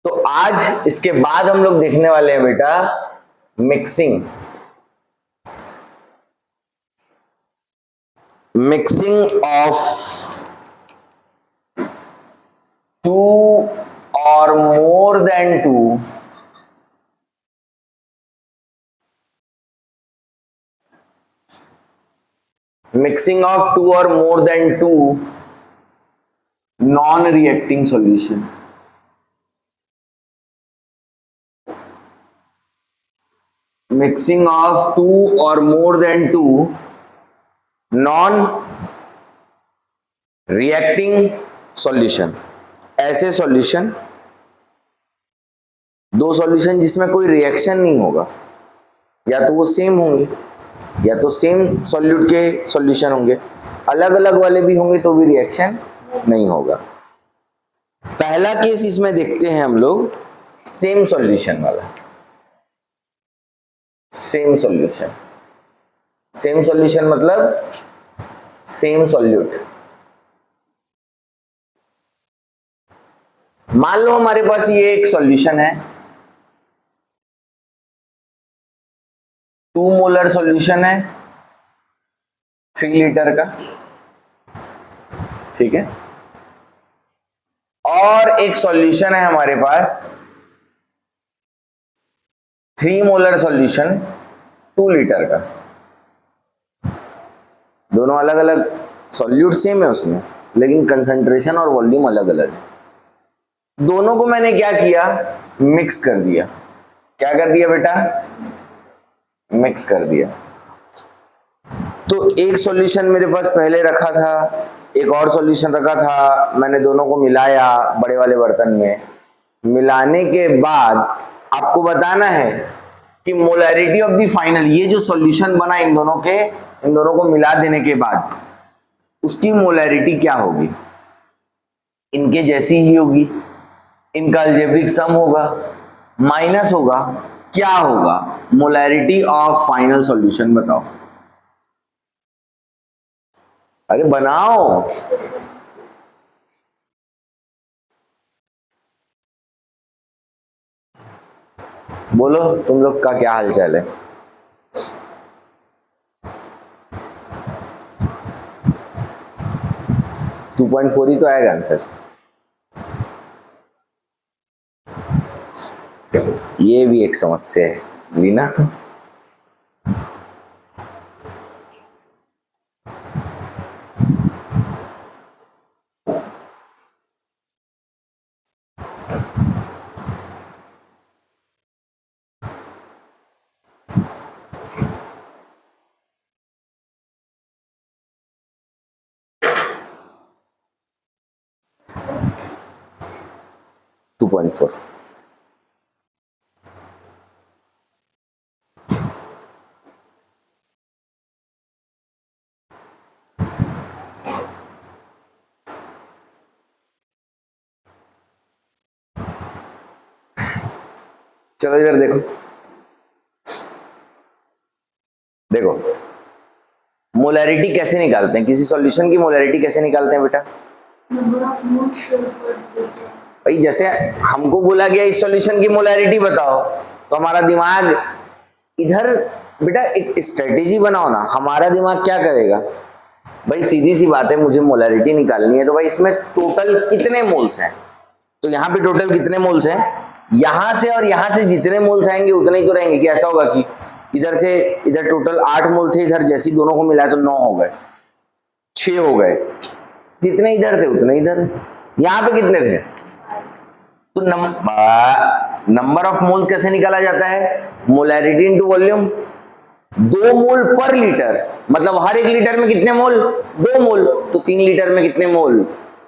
तो आज इसके बाद हम लोग देखने वाले हैं बेटा mixing of two or more than two non reacting solution. Mixing of two or more than two non reacting solution. ऐसे सॉल्यूशन, दो सॉल्यूशन जिसमें कोई रिएक्शन नहीं होगा, या तो वो सेम होंगे या तो सेम सॉल्यूट के सॉल्यूशन होंगे, अलग अलग वाले भी होंगे तो भी रिएक्शन नहीं होगा। पहला केस इसमें देखते हैं हम लोग सेम सॉल्यूशन वाला। सेम सॉल्यूशन मतलब सेम सॉल्यूट। मान लो हमारे पास ये एक सॉल्यूशन है, 2 मोलर सॉल्यूशन है 3 लीटर का, ठीक है। और एक सॉल्यूशन है हमारे पास 3 मोलर सॉल्यूशन 2 लीटर का। दोनों अलग अलग सॉल्यूट सेम है उसमें, लेकिन कंसंट्रेशन और वॉल्यूम अलग अलग है। दोनों को मैंने क्या किया, मिक्स कर दिया। क्या कर दिया बेटा, मिक्स कर दिया। तो एक सॉल्यूशन मेरे पास पहले रखा था, एक और सॉल्यूशन रखा था, मैंने दोनों को मिलाया बड़े वाले बर्तन में। मिलाने के बाद आपको बताना है कि मोलैरिटी ऑफ द फाइनल, ये जो सॉल्यूशन बना इन दोनों को मिला देने के बाद उसकी मोलैरिटी क्या होगी, इनके जैसी ही होगी, इनका अलजेब्रिक सम होगा, माइनस होगा, क्या होगा, मोलैरिटी ऑफ फाइनल सॉल्यूशन बताओ। अरे बनाओ, बोलो तुम लोग का क्या हाल चाल है। टू 2.4 ही तो आएगा आंसर। ये भी एक समस्या है लीना। टू 2.4 चलो इधर देखो, देखो मोलैरिटी कैसे निकालते हैं, किसी सॉल्यूशन की मोलैरिटी कैसे निकालते हैं बेटा। भाई जैसे हमको बोला गया इस सॉल्यूशन की मोलैरिटी बताओ, तो हमारा दिमाग इधर, बेटा एक स्ट्रेटेजी बनाओ ना, हमारा दिमाग क्या करेगा, भाई सीधी सी बात है मुझे मोलैरिटी निकालनी है, तो भाई इसमें टोटल कितने मोल्स हैं, तो यहाँ पे टोटल कितने मोल्स हैं, यहां से और यहां से जितने मोल्स आएंगे उतने ही तो रहेंगे। कि ऐसा होगा कि इधर से इधर टोटल 8 मोल थे, इधर जैसे दोनों को मिला तो 9 हो गए, 6 हो गए, जितने इधर थे उतने इधर, यहां पे कितने थे। तो नंबर ऑफ मोल्स कैसे निकाला जाता है, मोलैरिटी इनटू वॉल्यूम। 2 मोल पर लीटर, मतलब हर 1 लीटर में कितने मोल, 2 मोल, तो 3 लीटर में कितने मोल,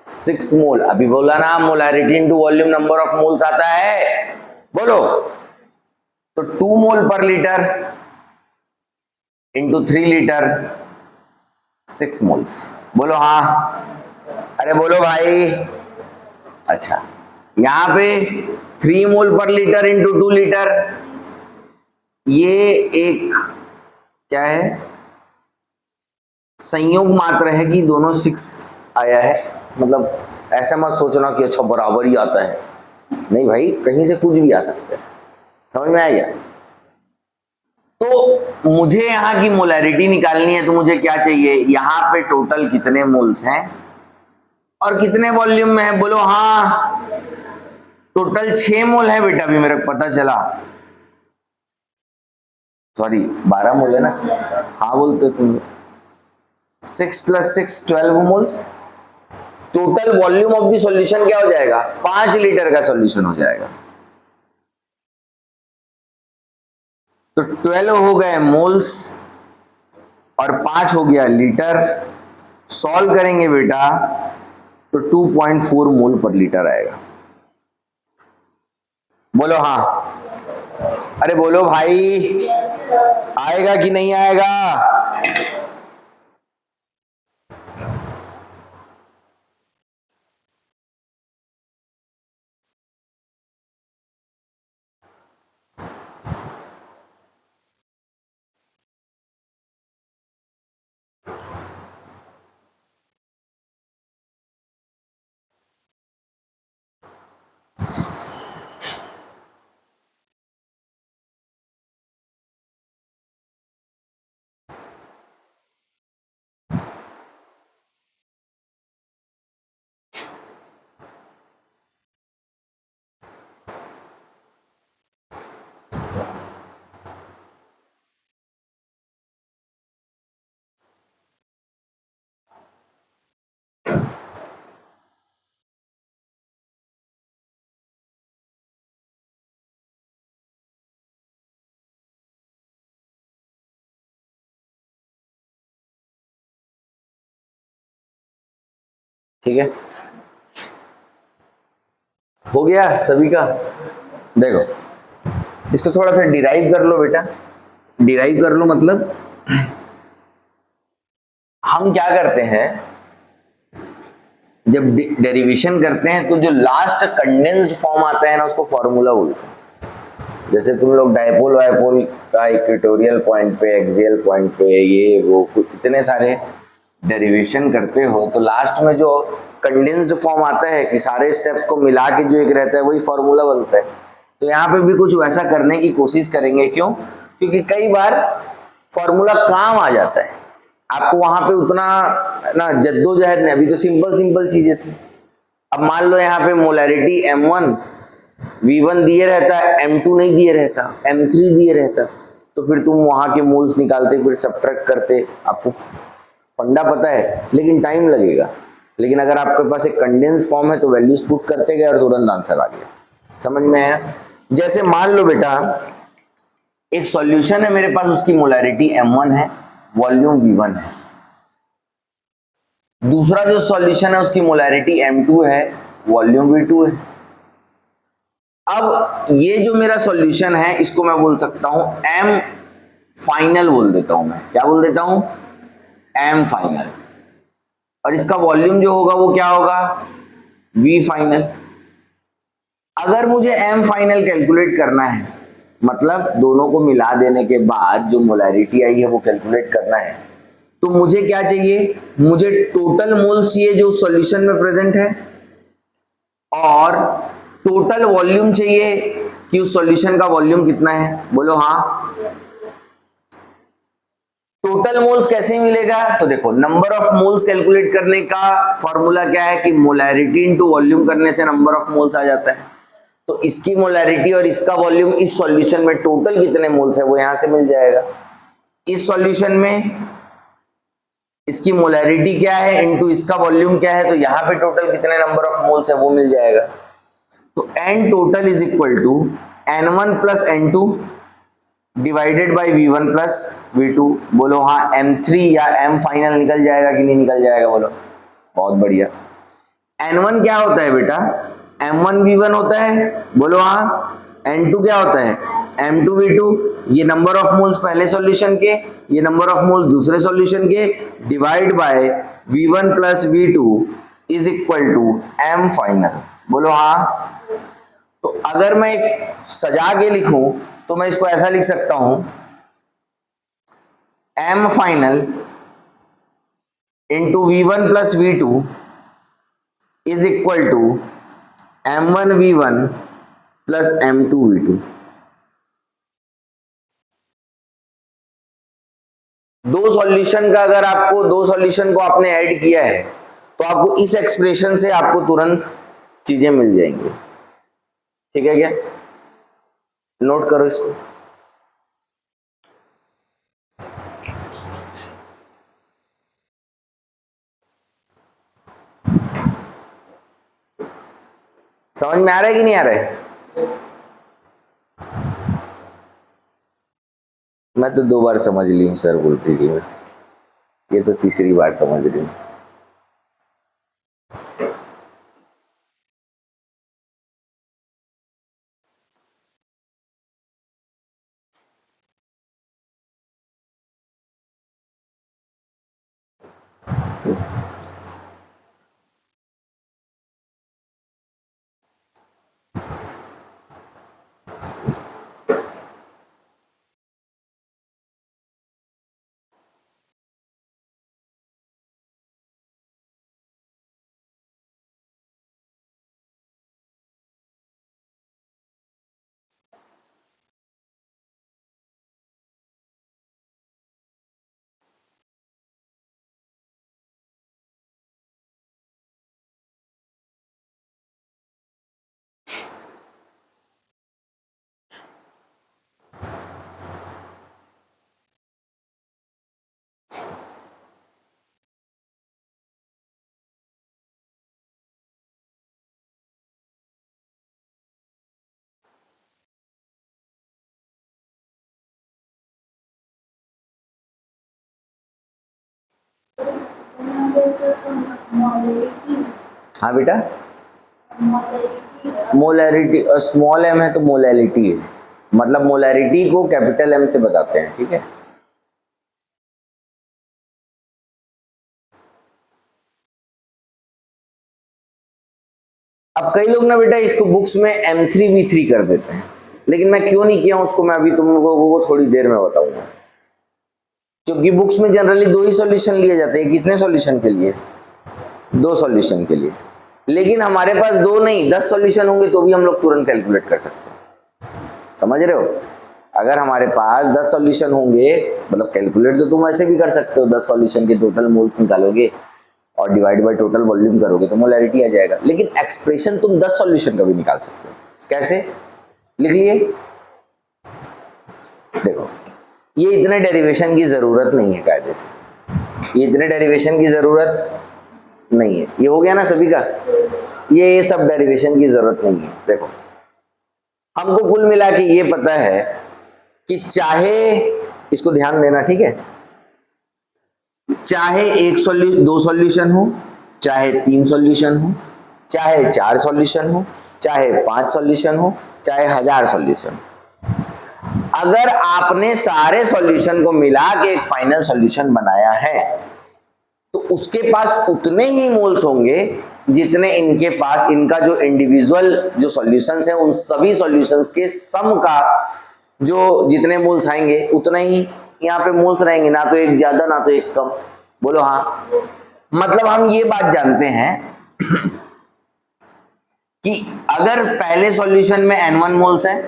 6 मोल। अभी बोला ना molarity into volume number of moles आता है, बोलो। तो 2 मोल पर लीटर इंटू 3 लीटर 6 मोल्स, बोलो हाँ, अरे बोलो भाई। अच्छा यहां पे 3 मोल पर लीटर इंटू 2 लीटर, ये एक क्या है, संयोग मात्र है कि दोनों 6 आया है, मतलब ऐसा मत सोचना कि अच्छा बराबर ही आता है, नहीं भाई, कहीं से कुछ भी आ सकता है, समझ में आया क्या? तो मुझे यहां की मोलैरिटी निकालनी है, तो मुझे क्या चाहिए, यहां पे टोटल कितने मोल्स हैं और कितने वॉल्यूम में है, बोलो हाँ। टोटल 6 मोल है बेटा, अभी मेरे को पता चला, सॉरी 12 मोल है ना, हाँ बोलते तुम। 6 + 6 12 moles. Total volume of the solution क्या हो जाएगा, 5 लीटर का सॉल्यूशन हो जाएगा। तो 12 हो गए मोल्स और 5 हो गया लीटर। सॉल्व करेंगे बेटा तो 2.4 मोल पर लीटर आएगा। बोलो हाँ, अरे बोलो भाई, आएगा कि नहीं आएगा? ठीक है, हो गया सभी का। देखो, इसको थोड़ा सा डिराइव कर लो बेटा, डिराइव कर लो मतलब हम क्या करते हैं, जब डेरिवेशन करते हैं तो जो लास्ट कंडेंस्ड फॉर्म आता है ना, उसको फॉर्मूला बोलते हैं। जैसे तुम लोग डायपोल वायपोल का इक्वेटोरियल पॉइंट पे, एक्सियल पॉइंट पे, ये वो इतने सारे डेरिवेशन करते हो, तो लास्ट में जो कंडेंस्ड फॉर्म आता है कि सारे स्टेप्स को मिला के जो एक रहता है, वही फॉर्मूला बनता है। तो यहाँ पे भी कुछ वैसा करने की कोशिश करेंगे। क्यों? क्योंकि कई बार फॉर्मूला काम आ जाता है, आपको वहां पे उतना ना जद्दोजहद नहीं, अभी तो सिंपल सिंपल चीजें थी। अब मान लो यहाँ पे मोलैरिटी M1 V1 दिए रहता है, M2 नहीं दिए रहता, M3 दिए रहता, तो फिर तुम वहां के मोल्स निकालते, फिर सब्ट्रैक्ट करते। आपको फंडा पता है, लेकिन टाइम लगेगा। लेकिन अगर आपके पास एक कंडेंस फॉर्म है तो वैल्यूज पुट करते गए और तुरंत आंसर आ गया। समझ में आया? जैसे मान लो बेटा एक सॉल्यूशन है मेरे पास, उसकी मोलैरिटी M1 है, वॉल्यूम V1 है। दूसरा जो सॉल्यूशन है उसकी मोलैरिटी M2 है, वॉल्यूम V2 है। अब ये जो मेरा सॉल्यूशन है, इसको मैं बोल सकता हूं M फाइनल बोल देता हूं। मैं क्या बोल देता हूं? M final. और इसका वॉल्यूम जो होगा वो क्या होगा? V final. अगर मुझे M फाइनल कैलकुलेट करना है, मतलब दोनों को मिला देने के बाद जो मोलैरिटी आई है वो कैलकुलेट करना है, तो मुझे क्या चाहिए? मुझे टोटल मोल्स चाहिए जो सॉल्यूशन में प्रेजेंट है, और टोटल वॉल्यूम चाहिए कि उस सॉल्यूशन का वॉल्यूम कितना है। बोलो हाँ। टोटल मोल्स कैसे मिलेगा? तो देखो, नंबर ऑफ मोल्स कैलकुलेट करने का फॉर्मूला क्या है कि मोलैरिटी इनटू वॉल्यूम करने से नंबर ऑफ मोल्स आ जाता है। तो इसकी मोलैरिटी और इसका वॉल्यूम, इस सॉल्यूशन में टोटल कितने मोल्स है वो यहां से मिल जाएगा। इस सॉल्यूशन में इसकी मोलैरिटी क्या है इनटू इसका वॉल्यूम क्या है, तो यहां पे टोटल कितने नंबर ऑफ मोल्स है वो मिल जाएगा। तो N total is equal to N1 plus N2 divided by V1 plus V2। बोलो हाँ, M3 या M फाइनल निकल जाएगा कि नहीं निकल जाएगा? बोलो। बहुत बढ़िया। N1 क्या होता है बेटा? M1 V1 होता है। बोलो हाँ। N2 क्या होता है? M2 V2। ये नंबर ऑफ मोल्स पहले सॉल्यूशन के, ये नंबर ऑफ मोल्स दूसरे सॉल्यूशन के, divide by V1 plus V2 is equal to M final. बोलो हाँ। तो अगर मैं एक सजा के लिखूं तो मैं इसको ऐसा लिख सकता हूं, M final into V1 plus V2 is equal to M1V1 plus M2V2। दो सॉल्यूशन का अगर आपको दो सॉल्यूशन को आपने ऐड किया है तो आपको इस एक्सप्रेशन से आपको तुरंत चीजें मिल जाएंगी। ठीक है क्या? नोट करो इसको। समझ में आ रहा है कि नहीं आ रहा है? मैं तो 2 बार समझ ली हूँ सर बोल रही हूँ, ये तो तीसरी बार समझ रही हूँ। हाँ बेटा, मोलैरिटी स्मॉल m है तो मोलैलिटी है, मतलब मोलैरिटी को कैपिटल M से बताते हैं। ठीक है, अब कई लोग ना बेटा इसको बुक्स में M3V3 कर देते हैं, लेकिन मैं क्यों नहीं किया उसको मैं अभी तुम लोगों को थोड़ी देर में बताऊंगा। क्योंकि बुक्स में जनरली 2 ही सॉल्यूशन लिए जाते हैं। कितने सॉल्यूशन के लिए? 2 सॉल्यूशन के लिए। लेकिन हमारे पास 2 नहीं 10 सॉल्यूशन होंगे तो भी हम लोग तुरंत कैलकुलेट कर सकते हैं। समझ रहे हो? अगर हमारे पास 10 सॉल्यूशन होंगे, मतलब कैलकुलेट तो तुम ऐसे भी कर सकते हो, 10 सॉल्यूशन के टोटल मोल्स निकालोगे और डिवाइड बाय टोटल वॉल्यूम करोगे तो मोलैरिटी आ जाएगा। लेकिन एक्सप्रेशन तुम 10 सॉल्यूशन का भी निकाल सकते हो। कैसे? लिख लिए? देखो, ये इतने डेरिवेशन की जरूरत नहीं है कायदे से, ये इतने डेरिवेशन की जरूरत नहीं है। ये हो गया ना सभी का? ये सब डेरिवेशन की जरूरत नहीं है। देखो, हमको कुल मिला के ये पता है कि चाहे, इसको ध्यान देना ठीक है, चाहे 2 सॉल्यूशन हो, चाहे 3 सॉल्यूशन हो, चाहे 4 सॉल्यूशन हो, चाहे 5 सॉल्यूशन हो, चाहे 1000 सॉल्यूशन, अगर आपने सारे सॉल्यूशन को मिला के एक फाइनल सॉल्यूशन बनाया है तो उसके पास उतने ही मोल्स होंगे जितने इनके पास, इनका जो इंडिविजुअल जो सॉल्यूशंस हैं उन सभी सॉल्यूशंस के सम का जो जितने मोल्स आएंगे उतना ही यहाँ पे मोल्स रहेंगे, ना तो एक ज्यादा ना तो एक कम। बोलो हाँ। मतलब हम ये बात जानते हैं कि अगर पहले सॉल्यूशन में N1 मोल्स हैं,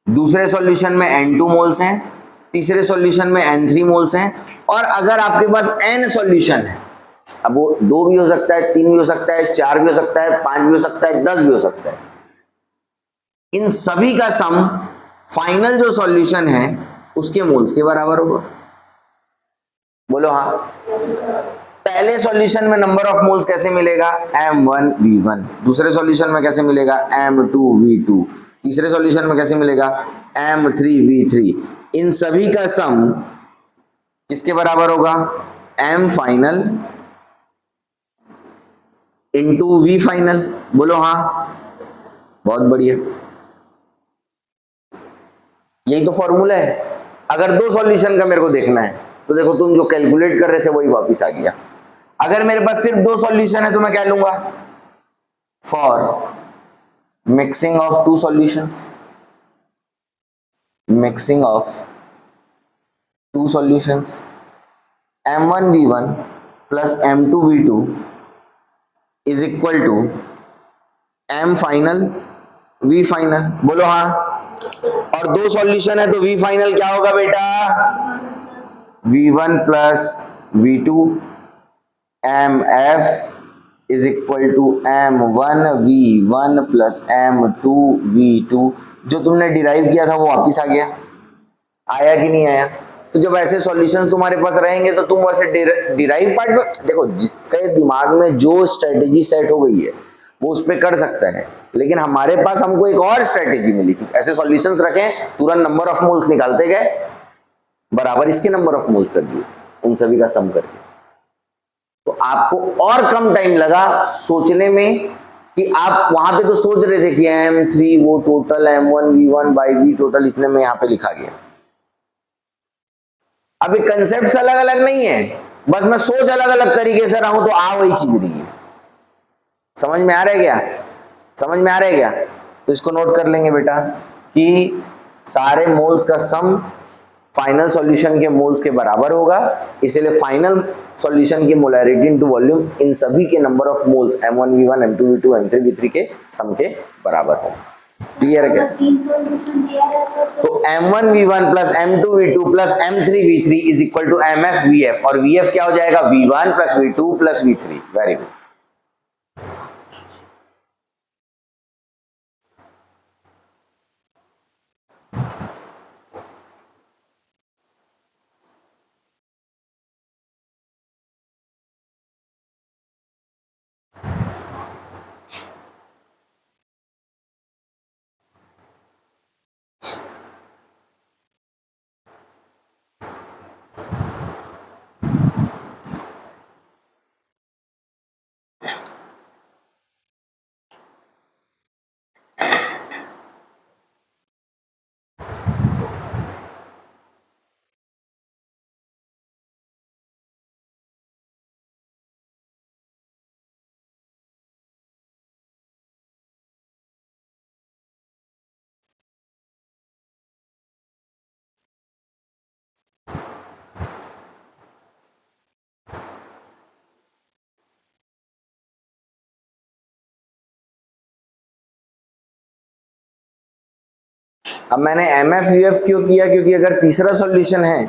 दूसरे सॉल्यूशन में N2 मोल्स हैं, तीसरे सॉल्यूशन में N3 मोल्स हैं, और अगर आपके पास N सॉल्यूशन है, अब वो 2 भी हो सकता है, 3 भी हो सकता है, 4 भी हो सकता है, 5 भी हो सकता है, 10 भी हो सकता है, इन सभी का सम फाइनल जो सॉल्यूशन है उसके मोल्स के बराबर होगा। बोलो हाँ। पहले सॉल्यूशन में नंबर ऑफ मोल्स कैसे मिलेगा? M1V1। दूसरे सॉल्यूशन में कैसे मिलेगा? M2V2। तीसरे सॉल्यूशन में कैसे मिलेगा? M3V3। इन सभी का सम किसके बराबर होगा? M final into V final. बोलो हाँ। बहुत बढ़िया, यही तो फॉर्मूला है। अगर 2 सॉल्यूशन का मेरे को देखना है तो देखो, तुम जो कैलकुलेट कर रहे थे वही वापस आ गया। अगर मेरे पास सिर्फ 2 सॉल्यूशन है तो मैं क्या लूंगा? For mixing of 2 solutions, mixing of 2 solutions, M1V1 plus M2V2 is equal to M final V final, बोलो हाँ। और दो सॉल्यूशन है तो वी फाइनल क्या होगा बेटा, V1 plus V2 MF is equal to M1 V1 plus M2 V2। जो तुमने डिराइव किया था वो वापिस आ गया, आया कि नहीं आया? तो जब ऐसे सॉल्यूशन तुम्हारे पास रहेंगे तो तुम वैसे डिराइव पार्ट में देखो, जिसके दिमाग में जो स्ट्रेटेजी सेट हो गई है वो उस पर कर सकता है, लेकिन हमारे पास हमको एक और स्ट्रेटेजी मिली कि ऐसे सॉल्यूशंस रखें, तुरंत नंबर ऑफ मोल्स निकालते गए, बराबर इसके नंबर ऑफ मोल्स कर दिए उन सभी का सम करके। तो आपको और कम टाइम लगा सोचने में कि आप वहां पे तो सोच रहे थे कि M3 वो total M1 V1 by V total इतने में यहां पे लिखा गया। अब ये कंसेप्ट अलग अलग नहीं है, बस मैं सोच अलग अलग तरीके से रहा हूं तो वही चीज नहीं है। समझ में आ रहा है क्या? समझ में आ रहा है क्या? तो इसको नोट कर लेंगे बेटा कि सारे मोल्स का सम फाइनल सॉल्यूशन के मोल्स के बराबर होगा, इसलिए फाइनल सॉल्यूशन की मोलैरिटी इनटू वॉल्यूम इन सभी के number of moles M1 V1 M2 V2 M3 V3 के सम के बराबर होगा। क्लियर है क्या? तो M1 V1 plus M2 V2 plus M3 V3 is equal to MF VF, और VF क्या हो जाएगा, V1 plus V2 plus V3। Very good. अब मैंने MF VF क्यों किया, क्योंकि अगर तीसरा सॉल्यूशन है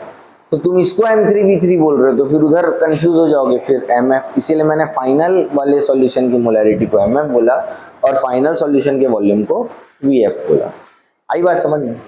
तो तुम इसको M3 V3 बोल रहे हो तो फिर उधर कंफ्यूज हो जाओगे फिर MF, इसीलिए मैंने फाइनल वाले सॉल्यूशन की मोलैरिटी को MF बोला और फाइनल सॉल्यूशन के वॉल्यूम को VF बोला। आई बात समझ में?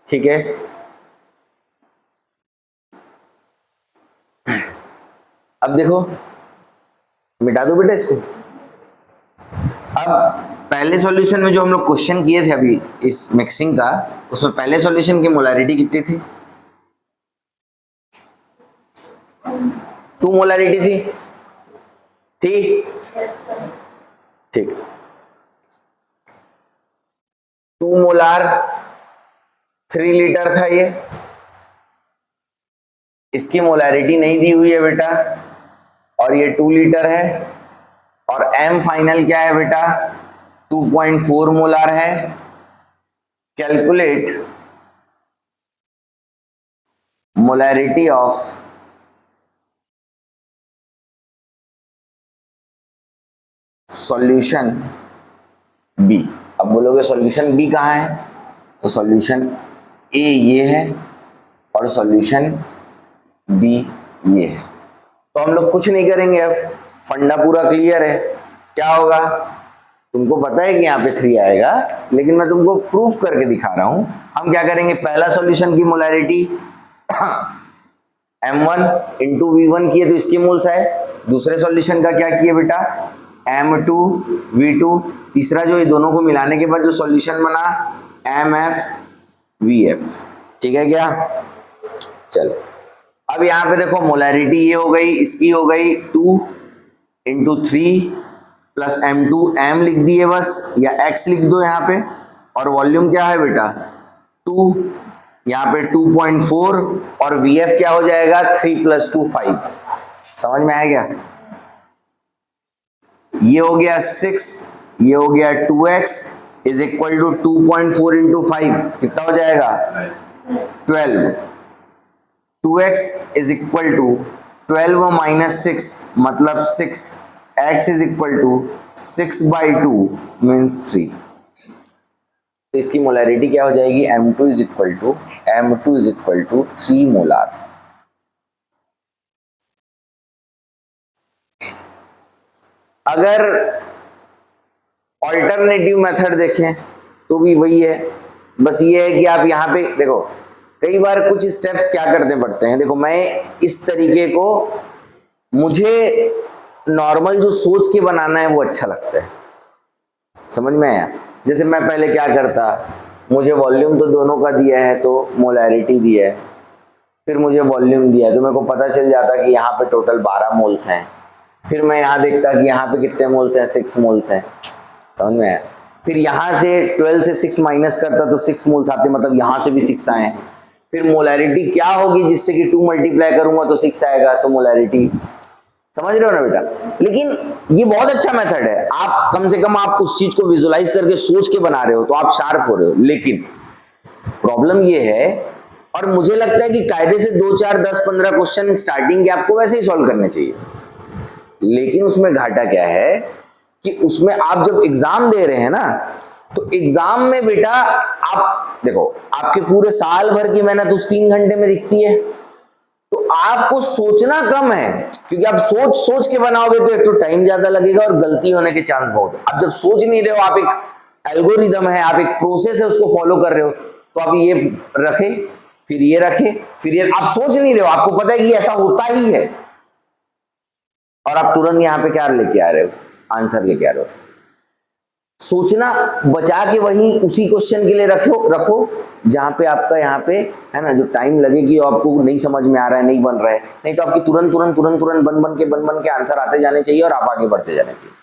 ठीक है, अब देखो मिटा दो बेटा इसको। अब पहले सॉल्यूशन में जो हम लोग क्वेश्चन किए थे अभी इस मिक्सिंग का, उसमें पहले सॉल्यूशन की मोलैरिटी कितनी थी? 2 मोलैरिटी थी? ठीक, 2 मोलार 3 लीटर था ये, इसकी मोलैरिटी नहीं दी हुई है बेटा, और ये 2 लीटर है, और M फाइनल क्या है बेटा, 2.4 मोलार है। Calculate molarity of solution B। अब बोलोगे सॉल्यूशन B कहाँ है, तो सॉल्यूशन A ये है और सॉल्यूशन B ये है। तो हम लोग कुछ नहीं करेंगे, अब फंडा पूरा क्लियर है। क्या होगा, तुमको पता है कि यहाँ पे 3 आएगा, लेकिन मैं तुमको प्रूफ करके दिखा रहा हूं। हम क्या करेंगे, पहला सॉल्यूशन की मोलैरिटी M1 इंटू V1 किए तो इसकी मोल्स आए, दूसरे सॉल्यूशन का क्या किए बेटा, M2 V2, तीसरा जो ये दोनों को मिलाने के बाद जो सॉल्यूशन बना MF VF। ठीक है क्या? चलो अब यहाँ पे देखो मोलैरिटी ये हो गई, इसकी हो गई 2 इंटू 3 प्लस M2 M लिख दिए बस, या X लिख दो यहाँ पे, और वॉल्यूम क्या है बेटा 2, यहाँ पे 2.4, और VF क्या हो जाएगा 3 + 2 5। समझ में आया क्या? ये हो गया 6, ये हो गया 2x is equal to 2.4 into 5 कितना हो जाएगा 12। 2x is equal to 12 minus 6 मतलब 6, x is equal to 6/2 means 3। तो इसकी मोलैरिटी क्या हो जाएगी M2 is equal to 3 molar. अगर ऑल्टरनेटिव मेथड देखें तो भी वही है, बस ये है कि आप यहाँ पे देखो कई बार कुछ स्टेप्स क्या करने पड़ते हैं। देखो मैं इस तरीके को, मुझे नॉर्मल जो सोच के बनाना है वो अच्छा लगता है, समझ में आया? जैसे मैं पहले क्या करता, मुझे वॉल्यूम तो दोनों का दिया है तो मोलैरिटी दिया है, फिर मुझे वॉल्यूम दिया है तो मेरे को पता चल जाता कि यहाँ पे टोटल 12 मोल्स हैं, फिर मैं यहाँ देखता कि यहाँ पे कितने मोल्स हैं 6 मोल्स हैं, समझ में आया? फिर यहाँ से 12 से 6 माइनस करता तो 6 मोल्स आते, मतलब यहाँ से भी 6 आए। फिर मोलैरिटी क्या होगी जिससे कि 2 मल्टीप्लाई करूंगा तो 6 आएगा, तो मोलैरिटी, समझ रहे हो ना बेटा? लेकिन ये बहुत अच्छा मेथड है, आप कम से कम आप उस चीज को विजुलाइज करके सोच के बना रहे हो तो आप शार्प हो रहे हो। लेकिन प्रॉब्लम ये है, और मुझे लगता है कि कायदे से 2 4 10 15 क्वेश्चन स्टार्टिंग के आपको वैसे ही सॉल्व करने चाहिए, लेकिन उसमें घाटा क्या है कि उसमें आप जब एग्जाम दे रहे हैं ना, तो एग्जाम में बेटा आप देखो आपके पूरे साल भर की मेहनत उस 3 घंटे में दिखती है, तो आपको सोचना कम है, क्योंकि आप सोच सोच के बनाओगे तो एक तो टाइम ज्यादा लगेगा और गलती होने के चांस बहुत है। आप जब सोच नहीं रहे हो, आप एक एल्गोरिदम है, आप एक प्रोसेस है उसको फॉलो कर रहे हो, तो आप ये रखे फिर ये रखे फिर ये, आप सोच नहीं रहे हो, आपको पता है कि ऐसा होता ही है, और आप तुरंत यहाँ पे क्या लेके आ रहे हो, आंसर लेके आ रहे हो। सोचना बचा के वहीं उसी क्वेश्चन के लिए रखो रखो जहां पे आपका यहाँ पे है ना, जो टाइम लगे कि आपको नहीं समझ में आ रहा है, नहीं बन रहा है, नहीं तो आपकी तुरंत तुरंत तुरंत तुरंत बन के आंसर आते जाने चाहिए और आप आगे बढ़ते जाने चाहिए।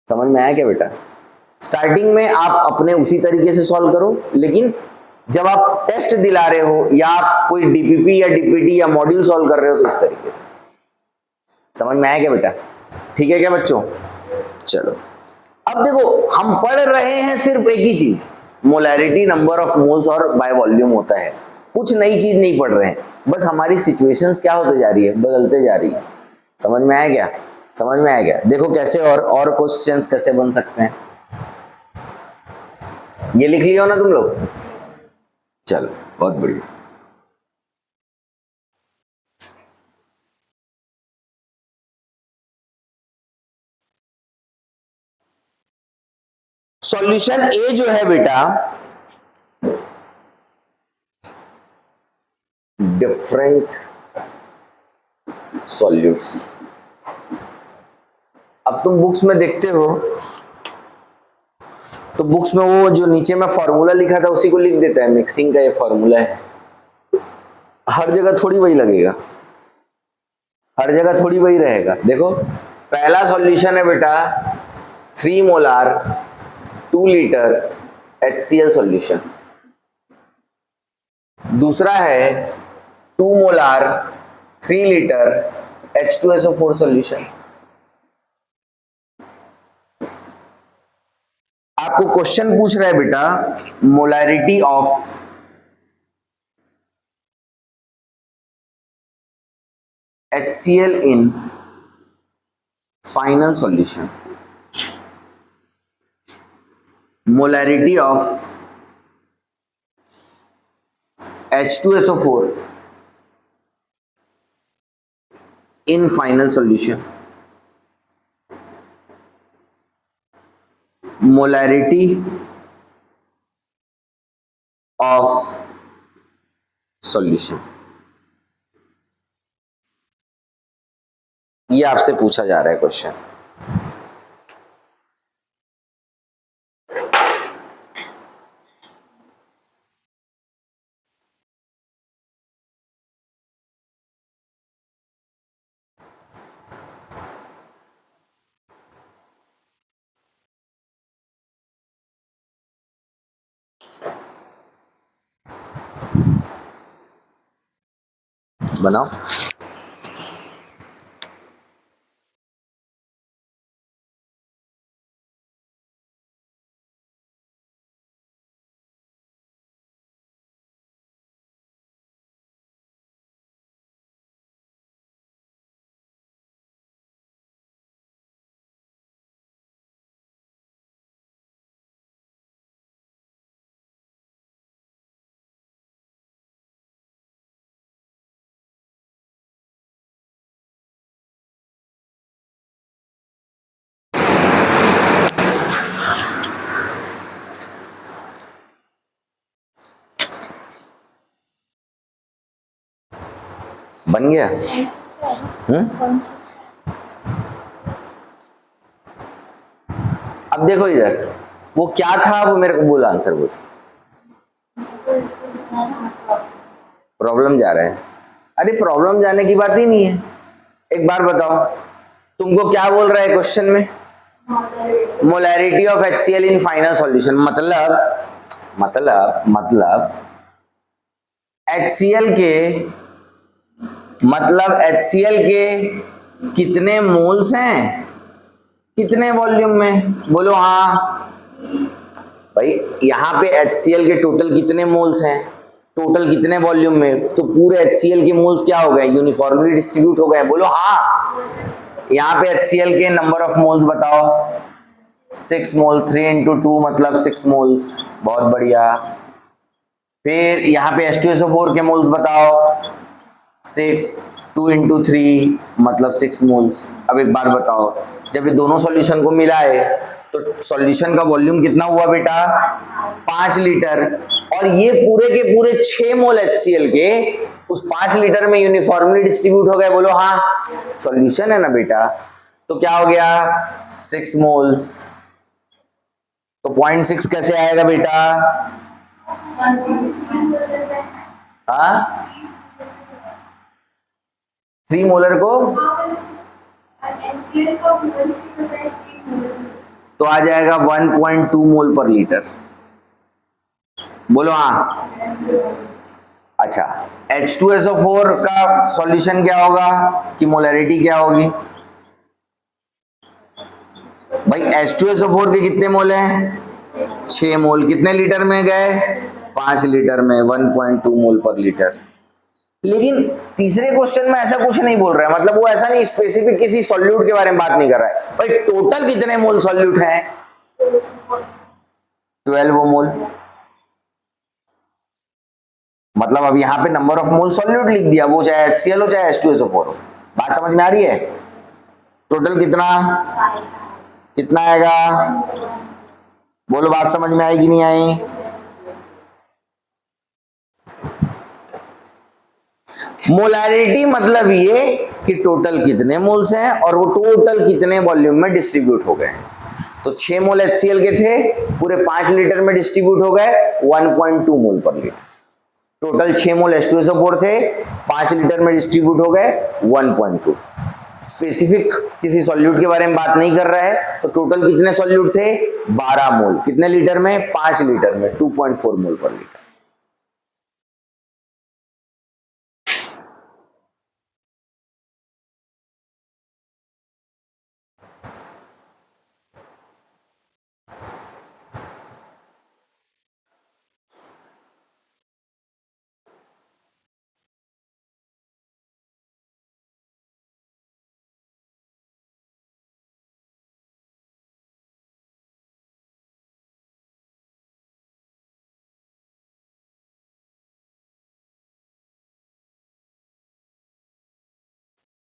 समझ में आया क्या बेटा? स्टार्टिंग में आप अपने उसी तरीके से सॉल्व करो, लेकिन जब आप टेस्ट दिला रहे हो या आप कोई डीपीपी या डीपीटी या मॉड्यूल सॉल्व कर रहे हो तो इस तरीके से। समझ में आया क्या बेटा? ठीक है क्या बच्चों? चलो अब देखो, हम पढ़ रहे हैं सिर्फ एक ही चीज, मोलैरिटी नंबर ऑफ मोल्स और बाय वॉल्यूम होता है, कुछ नई चीज नहीं पढ़ रहे हैं, बस हमारी सिचुएशंस क्या होते जा रही है, बदलते जा रही है। समझ में आया क्या? समझ में आया क्या? देखो कैसे और क्वेश्चंस कैसे बन सकते हैं, ये लिख लिया हो ना तुम लोग? चलो बहुत बढ़िया। सॉल्यूशन ए जो है बेटा, डिफरेंट सॉल्यूट्स। अब तुम बुक्स में देखते हो तो बुक्स में वो जो नीचे में फॉर्मूला लिखा था उसी को लिख देता है, मिक्सिंग का ये फॉर्मूला है, हर जगह थोड़ी वही लगेगा, हर जगह थोड़ी वही रहेगा। देखो पहला सॉल्यूशन है बेटा 3 मोलार 2 लीटर HCl सॉल्यूशन, दूसरा है 2 मोलार 3 लीटर H2SO4 सॉल्यूशन। आपको क्वेश्चन पूछ रहा है बेटा molarity of HCl in final solution, molarity of H2SO4 in final solution, molarity of solution, ये आपसे पूछा जा रहा है क्वेश्चन। बनाओ। बन गया? अब देखो इधर, वो क्या था वो मेरे को बोल, आंसर बोल। प्रॉब्लम जा रहा है? अरे प्रॉब्लम जाने की बात ही नहीं है। एक बार बताओ, तुमको क्या बोल रहा है क्वेश्चन में? Molarity of HCl in final solution. मतलब HCl के कितने मोल्स हैं, कितने वॉल्यूम में? बोलो हाँ। भाई यहाँ पे HCl के टोटल कितने मोल्स हैं, टोटल कितने वॉल्यूम में? तो पूरे HCl के मोल्स क्या हो गए? यूनिफॉर्मली डिस्ट्रीब्यूट हो गए। बोलो हाँ। यहाँ पे HCl के नंबर ऑफ मोल्स बताओ। 6 मोल, 3 इंटू 2 मतलब 6 मोल्स। बहुत बढ़िया। फिर यहाँ पे H2SO4 के मोल्स बताओ। 6, 2 इंटू 3 मतलब 6 मोल्स। अब एक बार बताओ, जब ये दोनों सॉल्यूशन को मिलाए तो सॉल्यूशन का वॉल्यूम कितना हुआ बेटा? 5 लीटर। और ये पूरे के पूरे 6 मोल HCl के उस 5 लीटर में यूनिफॉर्मली डिस्ट्रीब्यूट हो गए। बोलो हाँ। सॉल्यूशन है ना बेटा, तो क्या हो गया? 6 मोल्स। तो 0.6 कैसे आएगा बेटा? हाँ, 3 मोलर को तो आ जाएगा 1.2 मोल पर लीटर। बोलो हाँ। अच्छा, H2SO4 का सॉल्यूशन क्या होगा कि मोलैरिटी क्या होगी? भाई H2SO4 के कितने मोल हैं? 6 मोल। कितने लीटर में गए? 5 लीटर में, 1.2 मोल पर लीटर। लेकिन तीसरे क्वेश्चन में ऐसा कुछ नहीं बोल रहा है, मतलब वो ऐसा नहीं स्पेसिफिक किसी सॉल्यूट के बारे में बात नहीं कर रहा है। भाई टोटल कितने मोल सॉल्यूट हैं? 12 मोल। मतलब अब यहाँ पे नंबर ऑफ मोल सॉल्यूट लिख दिया, वो चाहे HCl हो चाहे H2SO4 हो। बात समझ में आ रही है? टोटल कितना कितना आएगा? बोलो, बात समझ में आई कि नहीं आई? मोलैरिटी मतलब ये कि टोटल कितने मोल्स हैं और वो टोटल कितने वॉल्यूम में डिस्ट्रीब्यूट हो गए। तो 6 मोल HCl के थे, पूरे 5 लीटर में डिस्ट्रीब्यूट हो गए 1.2 मोल पर लीटर। टोटल 6 मोल H2SO4 थे, 5 लीटर में डिस्ट्रीब्यूट हो गए 1.2। स्पेसिफिक किसी सॉल्यूट के बारे में बात नहीं कर रहा है। तो टोटल कितने सॉल्यूट थे? 12 मोल। कितने लीटर में? 5 लीटर में, 2.4 मोल पर लीटर।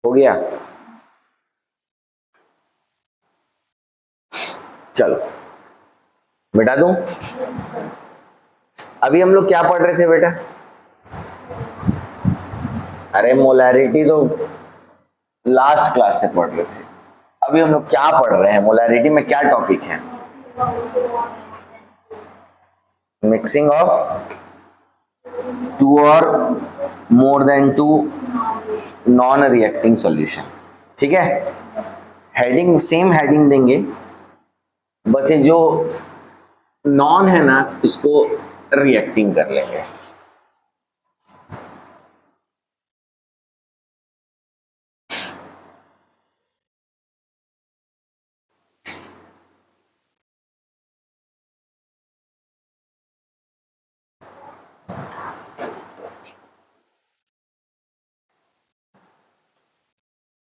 हो गया? चलो मिटा दूं। अभी हम लोग क्या पढ़ रहे थे बेटा? अरे मोलैरिटी तो लास्ट क्लास से पढ़ रहे थे। अभी हम लोग क्या पढ़ रहे हैं? मोलैरिटी में क्या टॉपिक है? मिक्सिंग ऑफ 2 और more then 2 non reacting solution. ठीक है, हेडिंग सेम हेडिंग देंगे, बस ये जो नॉन है ना इसको रिएक्टिंग कर लेंगे।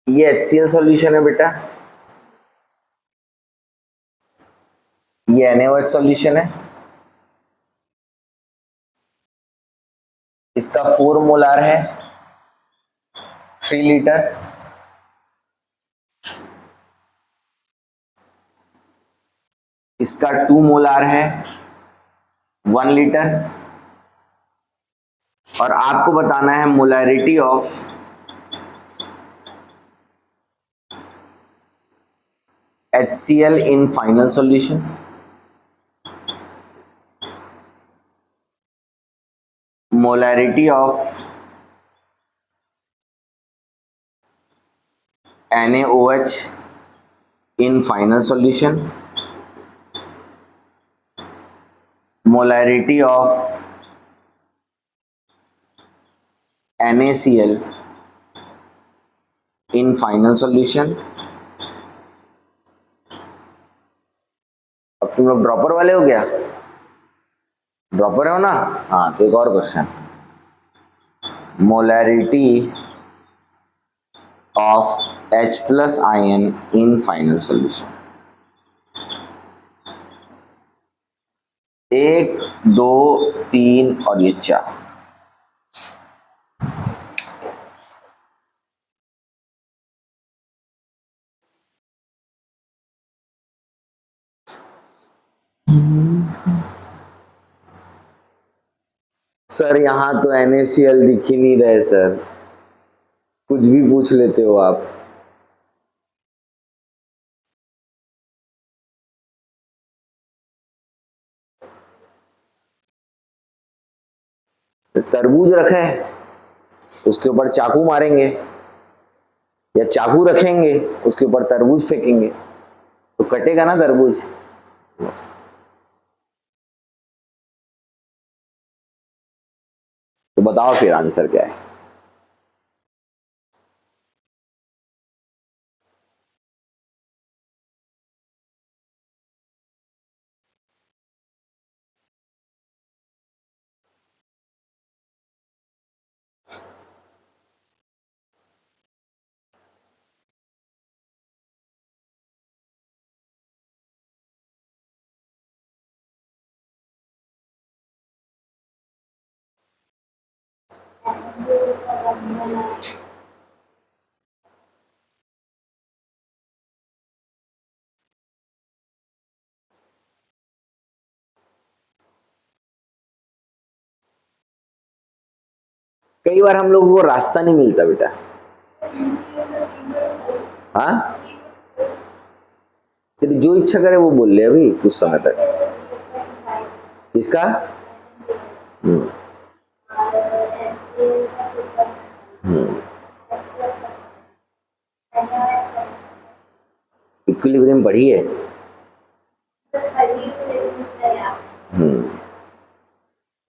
ये HCl सॉल्यूशन है बेटा, ये NaOH सॉल्यूशन है, इसका 4 मोलार है 3 लीटर, इसका 2 मोलार है 1 लीटर, और आपको बताना है molarity of HCl in final solution. Molarity of NaOH in final solution, molarity of NaCl in final solution। अब तुम लोग ड्रॉपर वाले हो गया, ड्रॉपर हो ना? हाँ, तो एक और question, molarity of H plus ion in final solution. 1, 2, 3 और ये 4। सर यहाँ तो NaCl दिख ही नहीं रहे सर, कुछ भी पूछ लेते हो आप। तरबूज रखे हैं, उसके ऊपर चाकू मारेंगे, या चाकू रखेंगे उसके ऊपर तरबूज फेंकेंगे, तो कटेगा ना तरबूज। बस। तो बताओ फिर आंसर क्या है? कई बार हम लोगों को रास्ता नहीं मिलता बेटा। हाँ, तेरी जो इच्छा करे वो बोल ले अभी कुछ समय तक। किसका? इक्विलिब्रियम पढ़ी है?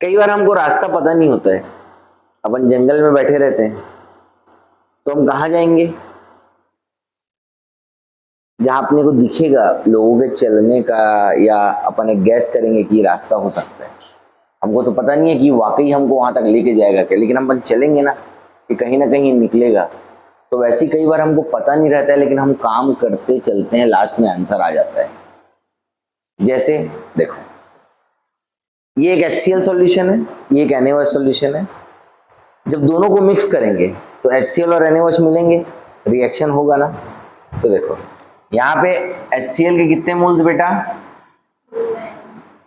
कई बार हमको रास्ता पता नहीं होता है, अपन जंगल में बैठे रहते हैं, तो हम कहाँ जाएंगे? जहां अपने को दिखेगा लोगों के चलने का, या अपन एक गैस करेंगे कि रास्ता हो सकता है। हमको तो पता नहीं है कि वाकई हमको वहां तक लेके जाएगा क्या, लेकिन हम चलेंगे ना कि कहीं ना कहीं निकलेगा। तो वैसे कई बार हमको पता नहीं रहता है, लेकिन हम काम करते चलते हैं, लास्ट में आंसर आ जाता है। जैसे देखो, ये एक HCl सॉल्यूशन है, ये एक NaOH सॉल्यूशन है। जब दोनों को मिक्स करेंगे तो HCl और NaOH मिलेंगे, रिएक्शन होगा ना। तो देखो यहाँ पे HCl के कितने मोल्स बेटा?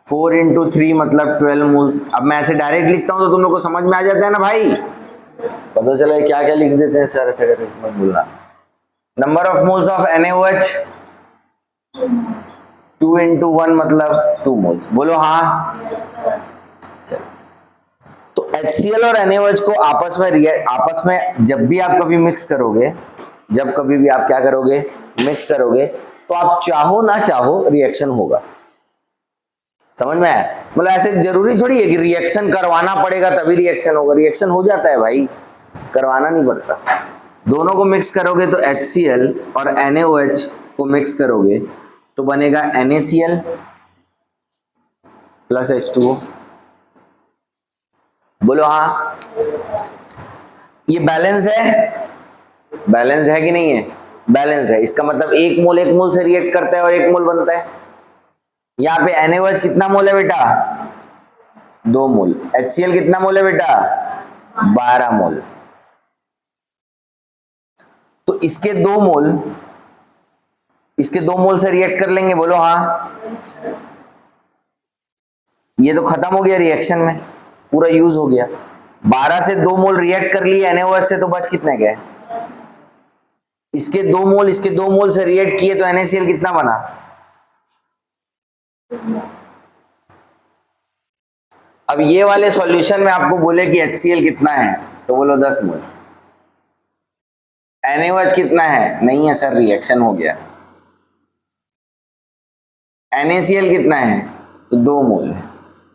4 इंटू 3 मतलब 12 मोल्स। अब मैं ऐसे डायरेक्ट लिखता हूं तो तुम लोग को समझ में आ जाता है ना भाई? पता चला क्या क्या लिख देते हैं सर, ऐसा करके मत बोलना। Number of moles of NaOH 2 into 1 मतलब 2 मोल्स। बोलो हाँ। चलो, तो HCl और NaOH को आपस में जब भी आप कभी मिक्स करोगे, जब कभी भी आप क्या करोगे, मिक्स करोगे, तो आप चाहो ना चाहो रिएक्शन होगा। समझ में आया? मतलब ऐसे जरूरी थोड़ी है कि रिएक्शन करवाना पड़ेगा तभी रिएक्शन होगा। रिएक्शन हो जाता है भाई, करवाना नहीं पड़ता। दोनों को मिक्स करोगे तो HCl और NaOH को मिक्स करोगे तो बनेगा NaCl प्लस H2O। बोलो हाँ। ये बैलेंस है? बैलेंस्ड है कि नहीं है? बैलेंस्ड है। इसका मतलब एक मोल से रिएक्ट करता है और एक मोल बनता है। यहाँ पे NaOH कितना मोल है बेटा? 2 मोल। HCl कितना मोल है बेटा? 12 मोल। तो इसके 2 मोल से रिएक्ट कर लेंगे, बोलो हाँ। ये तो खत्म हो गया रिएक्शन में, पूरा यूज हो गया। 12 से 2 मोल रिएक्ट कर लिए NaOH से, तो बच कितने गए? इसके 2 मोल से रिएक्ट किए तो NaCl कितना बना? अब ये वाले सॉल्यूशन में आपको बोले कि HCl कितना है, तो बोलो 10 मोल। NaOH कितना है? नहीं है सर, रिएक्शन हो गया। NaCl कितना है? तो 2 मोल है,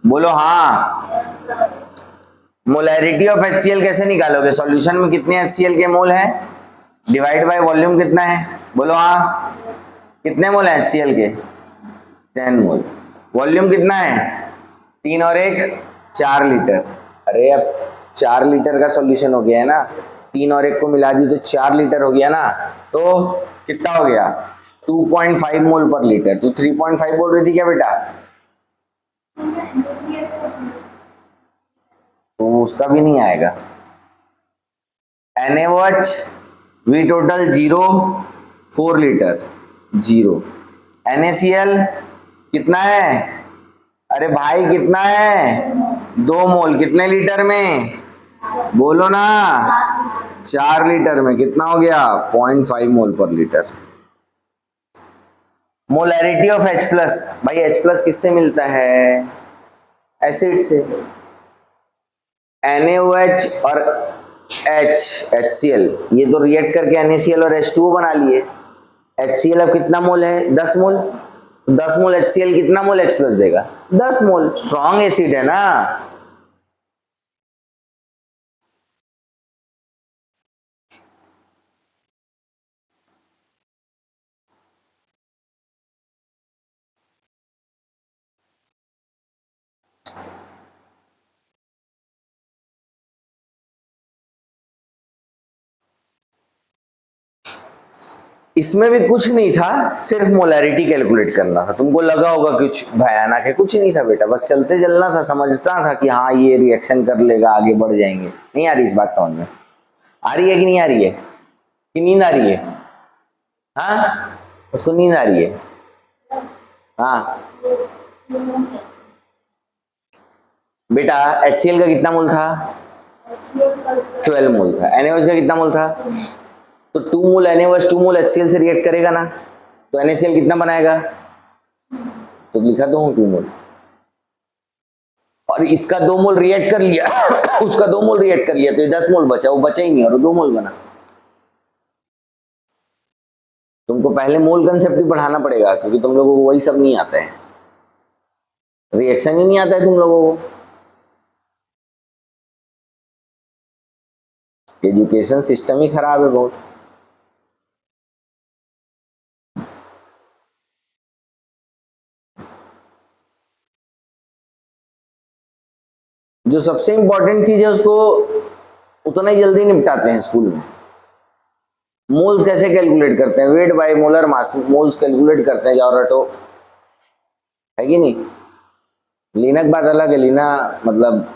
बोलो हाँ। मोलैरिटी ऑफ HCl कैसे निकालोगे? सॉल्यूशन में कितने HCl के मोल हैं डिवाइड बाय वॉल्यूम कितना है, बोलो हाँ। कितने मोल है HCl के? 10 मोल। वॉल्यूम कितना है? 3 और 1 4 लीटर। अरे अब 4 लीटर का सॉल्यूशन हो गया है ना, 3 और 1 को मिला दी तो 4 लीटर हो गया ना, तो कितना हो गया? 2.5 मोल पर लीटर। तो 3.5 बोल रही थी क्या बेटा? तो उसका भी नहीं आएगा। NaOH V total 0 4 litre 0। NaCl कितना है? अरे भाई कितना है? 2 मोल। कितने लीटर में? बोलो ना। 4 लीटर में। कितना हो गया? 0.5 मोल पर litre. Molarity of H plus, भाई H प्लस किससे मिलता है? एसिड से। NaOH और HCl ये तो रिएक्ट करके NaCl और H2O बना लिए। HCl अब कितना मोल है? 10 मोल। तो 10 मोल HCl कितना मोल H प्लस देगा? 10 मोल। स्ट्रॉन्ग एसिड है ना। इसमें भी कुछ नहीं था, सिर्फ मोलैरिटी कैलकुलेट करना था। तुमको लगा होगा कुछ भयानक है, कुछ नहीं था बेटा, बस चलते चलना था। समझता था कि हाँ ये रिएक्शन कर लेगा, आगे बढ़ जाएंगे। नहीं आ रही इस बात समझ में? आ रही है कि नहीं आ रही है? कि नींद आ रही है? हाँ, उसको नींद आ रही है। हाँ बेटा, HCl का कितना मोल था? 12 मोल था। NaOH का कितना मोल था? तो 2 मोल NaOH 2 मोल HCl से रिएक्ट करेगा ना, तो NaCl कितना बनाएगा? तो लिखा तो हूं 2 मोल। और इसका 2 मोल रिएक्ट कर लिया उसका 2 मोल रिएक्ट कर लिया, तो ये 10 मोल बचा। वो बचा ही नहीं और 2 मोल बना। तुमको पहले मोल कंसेप्ट ही पढ़ाना पड़ेगा, क्योंकि तुम लोगों को वही सब नहीं आता है, रिएक्शन ही नहीं आता है तुम लोगों को। एजुकेशन सिस्टम ही खराब है बहुत। जो सबसे इंपॉर्टेंट चीज है उसको उतना ही जल्दी निपटाते हैं स्कूल में। मोल्स कैसे कैलकुलेट करते हैं? Weight by molar mass, moles calculate करते हैं, जाओ रटो। है कि नहीं? लीना की बात अलग है, लीना मतलब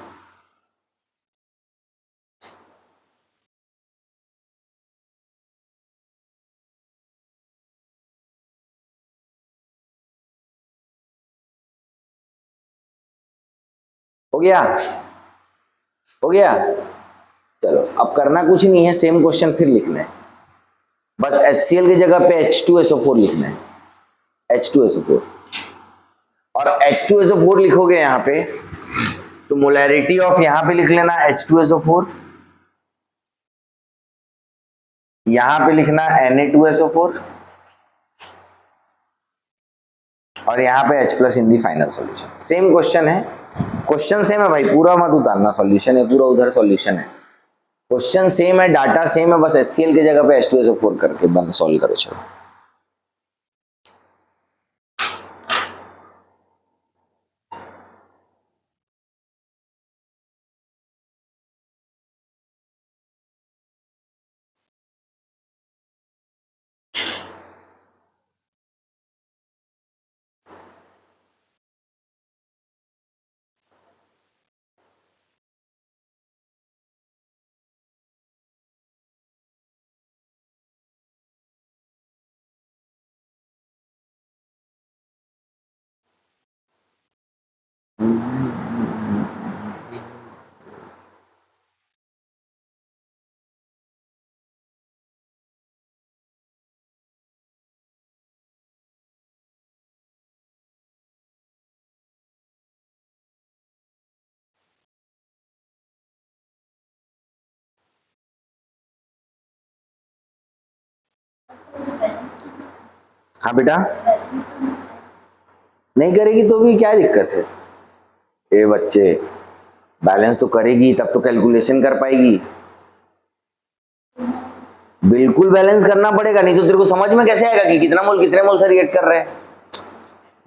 हो गया। हो गया, चलो अब करना कुछ नहीं है, सेम क्वेश्चन फिर लिखना है। बस HCl की जगह पे H2SO4 लिखना है। H2SO4 और H2SO4 लिखोगे यहां पे, तो मोलैरिटी ऑफ यहां पे लिख लेना H2SO4, यहां पे लिखना Na2SO4 और यहाँ पे H plus in the final solution. Same question है, क्वेश्चन सेम है भाई, पूरा मत उतारना। सॉल्यूशन है पूरा, उधर सॉल्यूशन है। क्वेश्चन सेम है, डाटा सेम है, बस HCl की जगह पे H2SO4 करके बन सॉल्व करो। चलो। हाँ बेटा, नहीं करेगी तो भी क्या दिक्कत है? ए बच्चे, बैलेंस तो करेगी तब तो कैलकुलेशन कर पाएगी। बिल्कुल बैलेंस करना पड़ेगा, नहीं तो तेरे को समझ में कैसे आएगा कि कितना मोल कितने मोल से रिएक्ट कर रहे हैं।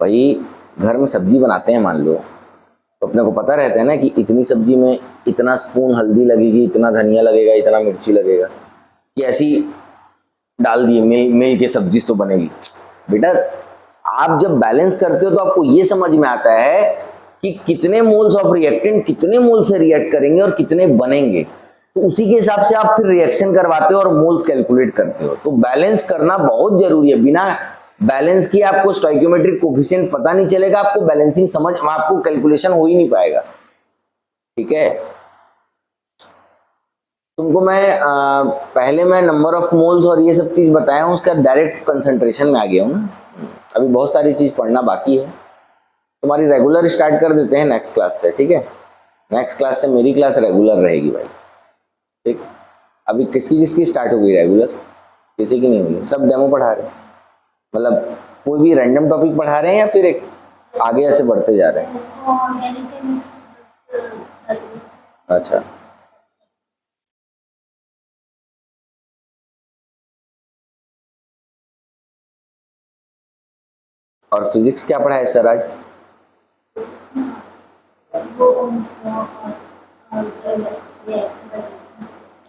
भाई घर में सब्जी बनाते हैं मान लो, तो अपने को पता रहता है ना कि इतनी सब्जी में इतना स्पून हल्दी लगेगी, इतना धनिया लगेगा, इतना मिर्ची लगेगा, कि ऐसी डाल दिए मिल के सब्जी तो बनेगी। बेटा आप जब बैलेंस करते हो तो आपको ये समझ में आता है कि कितने मोल्स ऑफ रिएक्टेंट कितने मोल से रिएक्ट करेंगे और कितने बनेंगे, तो उसी के हिसाब से आप फिर रिएक्शन करवाते हो और मोल्स कैलकुलेट करते हो। तो बैलेंस करना बहुत जरूरी है, बिना बैलेंस किए आपको स्टोइकियोमेट्रिक कोफिशिएंट पता नहीं चलेगा, आपको बैलेंसिंग समझ, आपको कैलकुलेशन हो ही नहीं पाएगा। ठीक है, तुमको मैं पहले मैं नंबर ऑफ मोल्स और ये सब चीज बताया हूँ, उसका डायरेक्ट कंसंट्रेशन में आ गया हूँ ना। अभी बहुत सारी चीज पढ़ना बाकी है, तुम्हारी रेगुलर स्टार्ट कर देते हैं नेक्स्ट क्लास से। ठीक है, नेक्स्ट क्लास से मेरी क्लास रेगुलर रहेगी भाई। ठीक, अभी किसकी किसकी स्टार्ट हो गई रेगुलर? किसी की नहीं हुई, सब डेमो पढ़ा रहे हैं। मतलब कोई भी रैंडम टॉपिक पढ़ा रहे हैं या फिर एक आगे ऐसे बढ़ते जा रहे हैं? अच्छा, और फिजिक्स क्या पढ़ा है सर आज?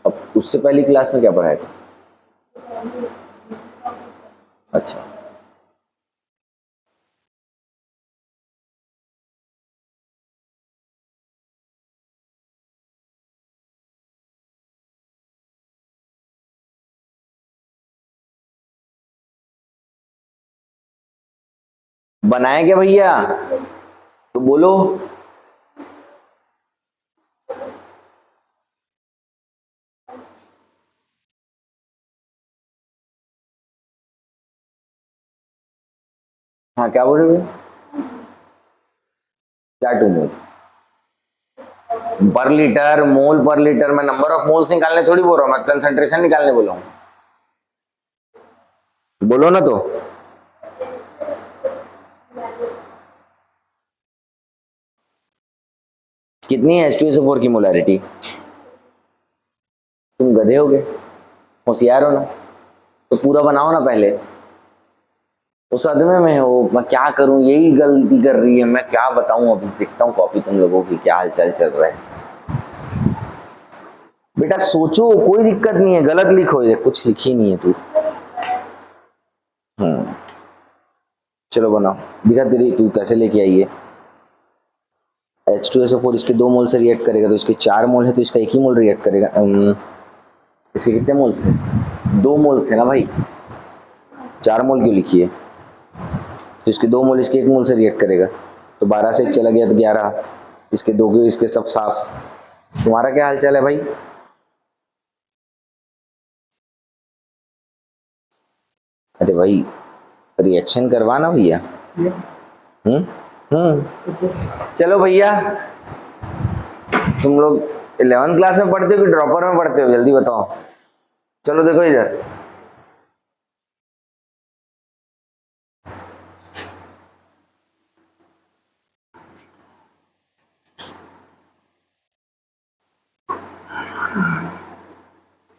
अब उससे पहली क्लास में क्या पढ़ाया था? अच्छा, बनाए क्या भैया? तो बोलो। हाँ क्या बोल रहे हो? क्या 2 मोल पर लीटर? मोल पर लीटर में नंबर ऑफ मोल्स निकालने थोड़ी बोल रहा हूँ मैं, कंसंट्रेशन निकालने बोला हूँ। बोलो ना तो। कितनी है H2SO4 की मोलैरिटी? तुम गधे हो गए, होशियार हो ना, तो पूरा बनाओ ना पहले। उस सदमे में हो, मैं क्या करूं, यही गलती कर रही है, मैं क्या बताऊं। अभी देखता हूं कॉपी तुम लोगों की क्या हालचाल चल रहा है। बेटा सोचो, कोई दिक्कत नहीं है, गलत लिखो, ये कुछ लिखी नहीं है तू। चलो बनाओ, दिखा तेरी तू कैसे लेके आई है। H2SO4 इसके 2 मोल से रिएक्ट करेगा, तो इसके 4 मोल है तो इसका 1 ही मोल रिएक्ट करेगा। इसके कितने मोल से? 2 मोल से ना भाई, 4 मोल क्यों लिखी है? तो इसके 2 मोल इसके 1 मोल से रिएक्ट करेगा, तो 12 से 1 चला गया तो 11, इसके 2 के इसके सब साफ। तुम्हारा क्या हाल चाल है भाई? अरे भाई रिएक्शन करवाना भैया। चलो भैया, तुम लोग 11th क्लास में पढ़ते हो कि ड्रॉपर में पढ़ते हो, जल्दी बताओ। चलो देखो इधर,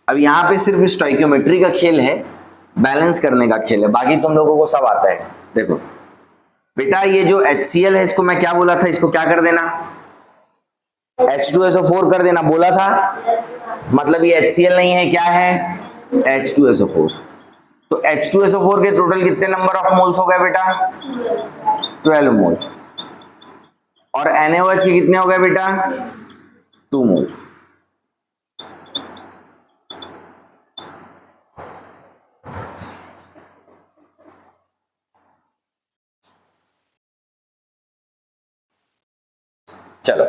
अब यहाँ पे सिर्फ स्टोइकियोमेट्री का खेल है, बैलेंस करने का खेल है, बाकी तुम लोगों को सब आता है। देखो बेटा, ये जो HCl है इसको मैं क्या बोला था, इसको क्या कर देना? H2SO4 कर देना बोला था। मतलब ये HCl नहीं है, क्या है? H2SO4। तो H2SO4 के टोटल कितने नंबर ऑफ मोल्स हो गए बेटा? 12 मोल। और NaOH के कितने हो गए बेटा? 2 मोल। चलो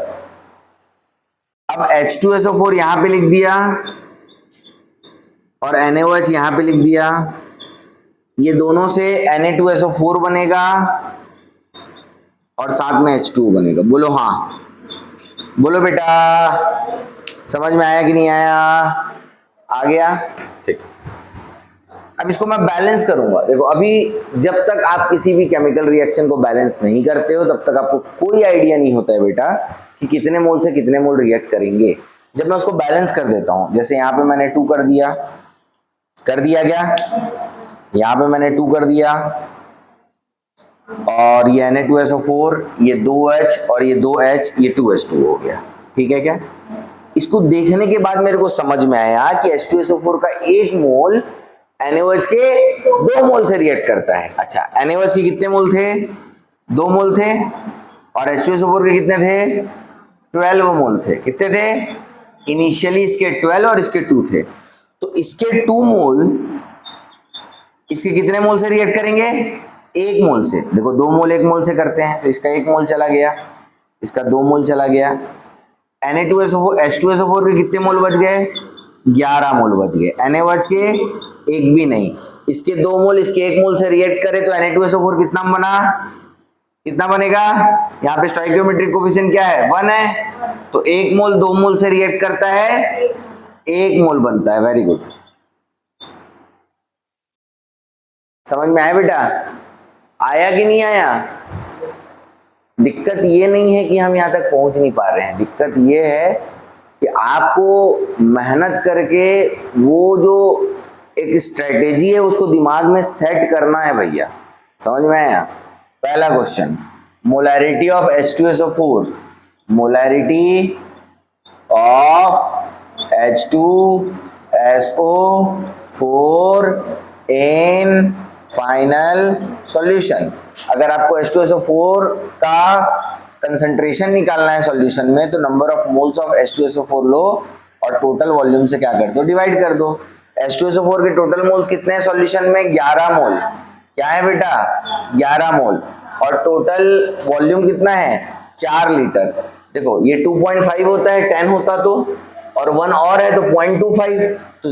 अब H2SO4 यहां पे लिख दिया और NaOH यहां पे लिख दिया, ये दोनों से Na2SO4 बनेगा और साथ में H2O बनेगा। बोलो हाँ, बोलो बेटा, समझ में आया कि नहीं आया? आ गया? ठीक। अब इसको मैं बैलेंस करूंगा। देखो अभी जब तक आप किसी भी केमिकल रिएक्शन को बैलेंस नहीं करते हो तब तक आपको कोई आइडिया नहीं होता है बेटा कि कितने मोल से कितने मोल रिएक्ट करेंगे। जब मैं उसको बैलेंस कर देता हूं, जैसे यहाँ पे मैंने 2 कर दिया क्या, यहाँ पे मैंने 2 कर दिया, और ये Na2SO4, ये 2H और ये 2H, ये 2H2 हो गया। ठीक है क्या? इसको देखने के बाद मेरे को समझ में आया कि H2SO4 का 1 मोल NaOH के 2 मोल से रिएक्ट करता है। अच्छा, NaOH के कितने मोल थे? 2 मोल थे, और H2SO4 के कितने थे? 12 मोल थे। कितने थे? इनिशियली इसके 12 और इसके 2 थे। तो इसके 2 मोल इसके कितने मोल से रिएक्ट करेंगे? 1 मोल से। देखो 2 मोल 1 मोल से करते हैं, तो इसका 1 मोल चला गया, इसका 2 मोल चला गया। Na2SO4 H2SO4 के कितने मोल बच गए? 11 मोल बच गए। NaOH के एक भी नहीं। इसके 2 मोल इसके 1 मोल से रिएक्ट करे तो Na2SO4 कितना बना? कितना बनेगा? यहाँ पे स्टोइकियोमेट्रिक कोफिशिएंट क्या है? 1 है। तो 1 मोल 2 मोल से रिएक्ट करता है, 1 मोल बनता है। Very good. समझ में आया बेटा? आया कि नहीं आया? दिक्कत ये नहीं है कि हम यहाँ तक पहुंच नहीं पा रहे हैं, दिक्कत ये है कि आपको मेहनत करके वो जो एक स्ट्रेटेजी है उसको दिमाग में सेट करना है भैया। समझ में आया? पहला question, molarity of H2SO4, molarity of H2SO4 in final solution. अगर आपको H2SO4 का कंसंट्रेशन निकालना है सॉल्यूशन में तो number of moles of H2SO4 लो और टोटल वॉल्यूम से क्या कर दो? डिवाइड कर दो। H2SO4 के टोटल मोल्स कितने हैं सॉल्यूशन में? 11 मोल। क्या है बेटा? 11 मोल। और टोटल वॉल्यूम कितना है? 4 लीटर। देखो ये 2.5 होता है 10 होता तो, और 1 और है तो 0.25, तो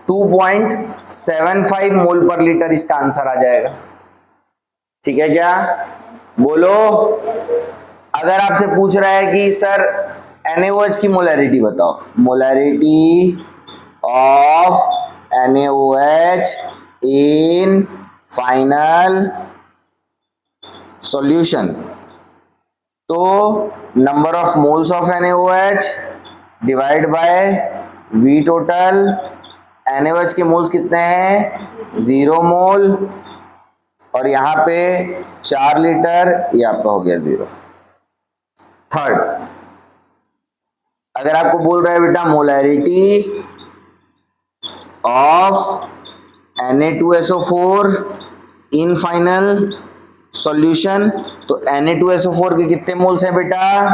2.75 मोल पर लीटर इसका आंसर आ जाएगा। ठीक है क्या? बोलो। अगर आपसे पूछ रहा है कि सर NaOH की मोलैरिटी बताओ, molarity of NaOH in final solution, तो number of moles of NaOH divide by V total. NaOH के मोल्स कितने हैं? 0 मोल, और यहाँ पे 4 लीटर, ये आपका हो गया 0। थर्ड, अगर आपको बोल रहा है बेटा molarity of Na2SO4 in final solution, तो Na2SO4 के कितने मोल्स हैं बेटा?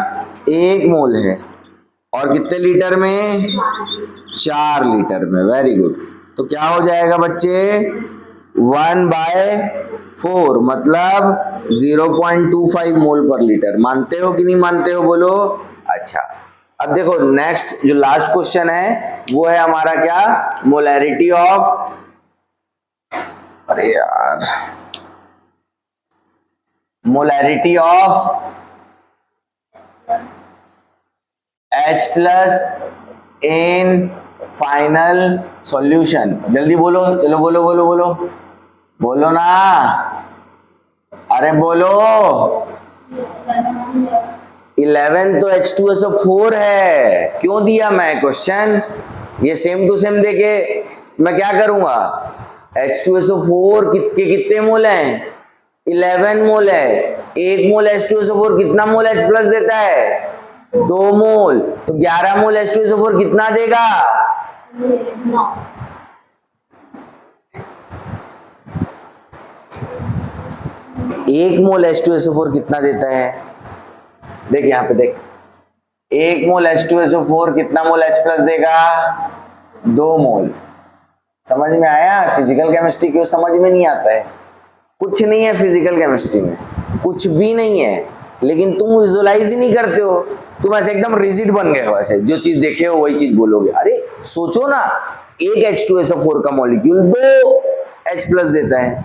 1 मोल है, और कितने लीटर में? 4 लीटर में। Very good. तो क्या हो जाएगा बच्चे? 1/4 मतलब 0.25 मोल पर लीटर। मानते हो कि नहीं मानते हो? बोलो। अच्छा, अब देखो नेक्स्ट जो लास्ट क्वेश्चन है वो है हमारा क्या? मोलैरिटी ऑफ, अरे यार, molarity of H plus in final solution. जल्दी बोलो, चलो बोलो बोलो बोलो बोलो ना, अरे बोलो। 11 तो H2SO4 है। क्यों दिया मैं क्वेश्चन? ये सेम टू सेम देके मैं क्या करूंगा? H2SO4 के कितने मोल हैं? 11 मोल है। 1 मोल H2SO4 कितना मोल H प्लस देता है? 2 मोल। तो 11 मोल H2SO4 कितना देगा? 1 मोल H2SO4 कितना देता है? देख यहाँ पे देख, 1 मोल H2SO4 कितना मोल H प्लस देगा? 2 मोल। समझ में आया? फिजिकल केमिस्ट्री क्यों समझ में नहीं आता है? कुछ नहीं है फिजिकल केमिस्ट्री में, कुछ भी नहीं है, लेकिन तुम विजुअलाइज ही नहीं करते हो। तुम ऐसे एकदम रिजिड बन गए हो, ऐसे जो चीज देखे हो वही चीज बोलोगे। अरे सोचो ना, एक H2SO4 का मॉलिक्यूल 2 H प्लस देता है,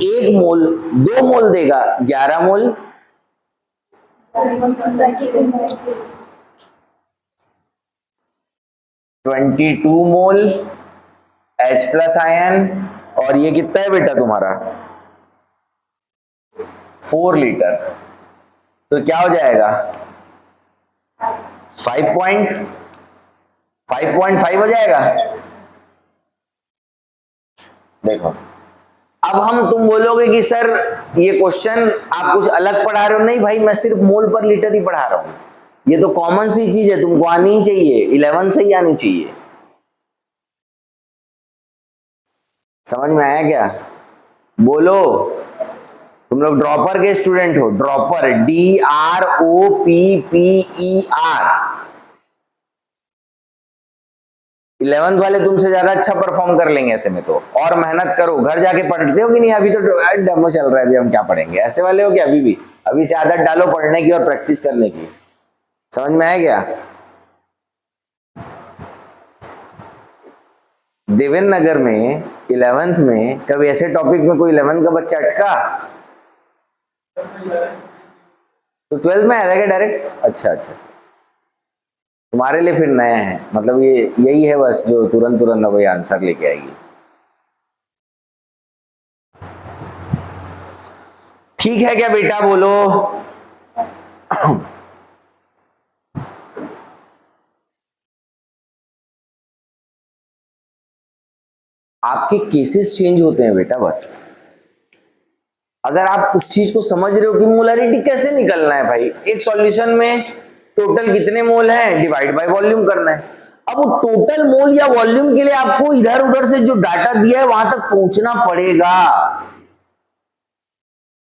1 मोल 2 मोल देगा, 11 मोल 22 मोल H प्लस आयन, और ये कितना है बेटा तुम्हारा 4 लीटर, तो क्या हो जाएगा 5.5 हो जाएगा। देखो अब हम तुम बोलोगे कि सर ये क्वेश्चन आप कुछ अलग पढ़ा रहे हो, नहीं भाई मैं सिर्फ मोल पर लीटर ही पढ़ा रहा हूं, ये तो कॉमन सी चीज है, तुमको आनी ही चाहिए, 11 से ही आनी चाहिए। समझ में आया क्या? बोलो, तुम लोग ड्रॉपर के स्टूडेंट हो, ड्रॉपर DROPPER। 11th वाले तुमसे ज्यादा अच्छा परफॉर्म कर लेंगे ऐसे में, तो और मेहनत करो, घर जाके पढ़ते हो कि नहीं, अभी तो डेमो चल रहा है, अभी हम क्या पढ़ेंगे, ऐसे वाले हो क्या अभी भी? अभी से आदत डालो पढ़ने की और प्रैक्टिस करने की। समझ में आया क्या? देवेंद्र नगर में 11th में कभी ऐसे टॉपिक में कोई 11th का बच्चा अटका? तो 12th में आया क्या डायरेक्ट? अच्छा अच्छा अच्छा, तुम्हारे लिए फिर नया है, मतलब ये यही है बस जो तुरंत तुरंत वही आंसर लेके आएगी। ठीक है क्या बेटा, बोलो। आपके केसेस चेंज होते हैं बेटा, बस अगर आप उस चीज को समझ रहे हो कि मोलरिटी कैसे निकलना है भाई, एक सॉल्यूशन में टोटल कितने मोल है डिवाइड बाय वॉल्यूम करना है। अब वो टोटल मोल या वॉल्यूम के लिए आपको इधर उधर से जो डाटा दिया है वहां तक पहुंचना पड़ेगा,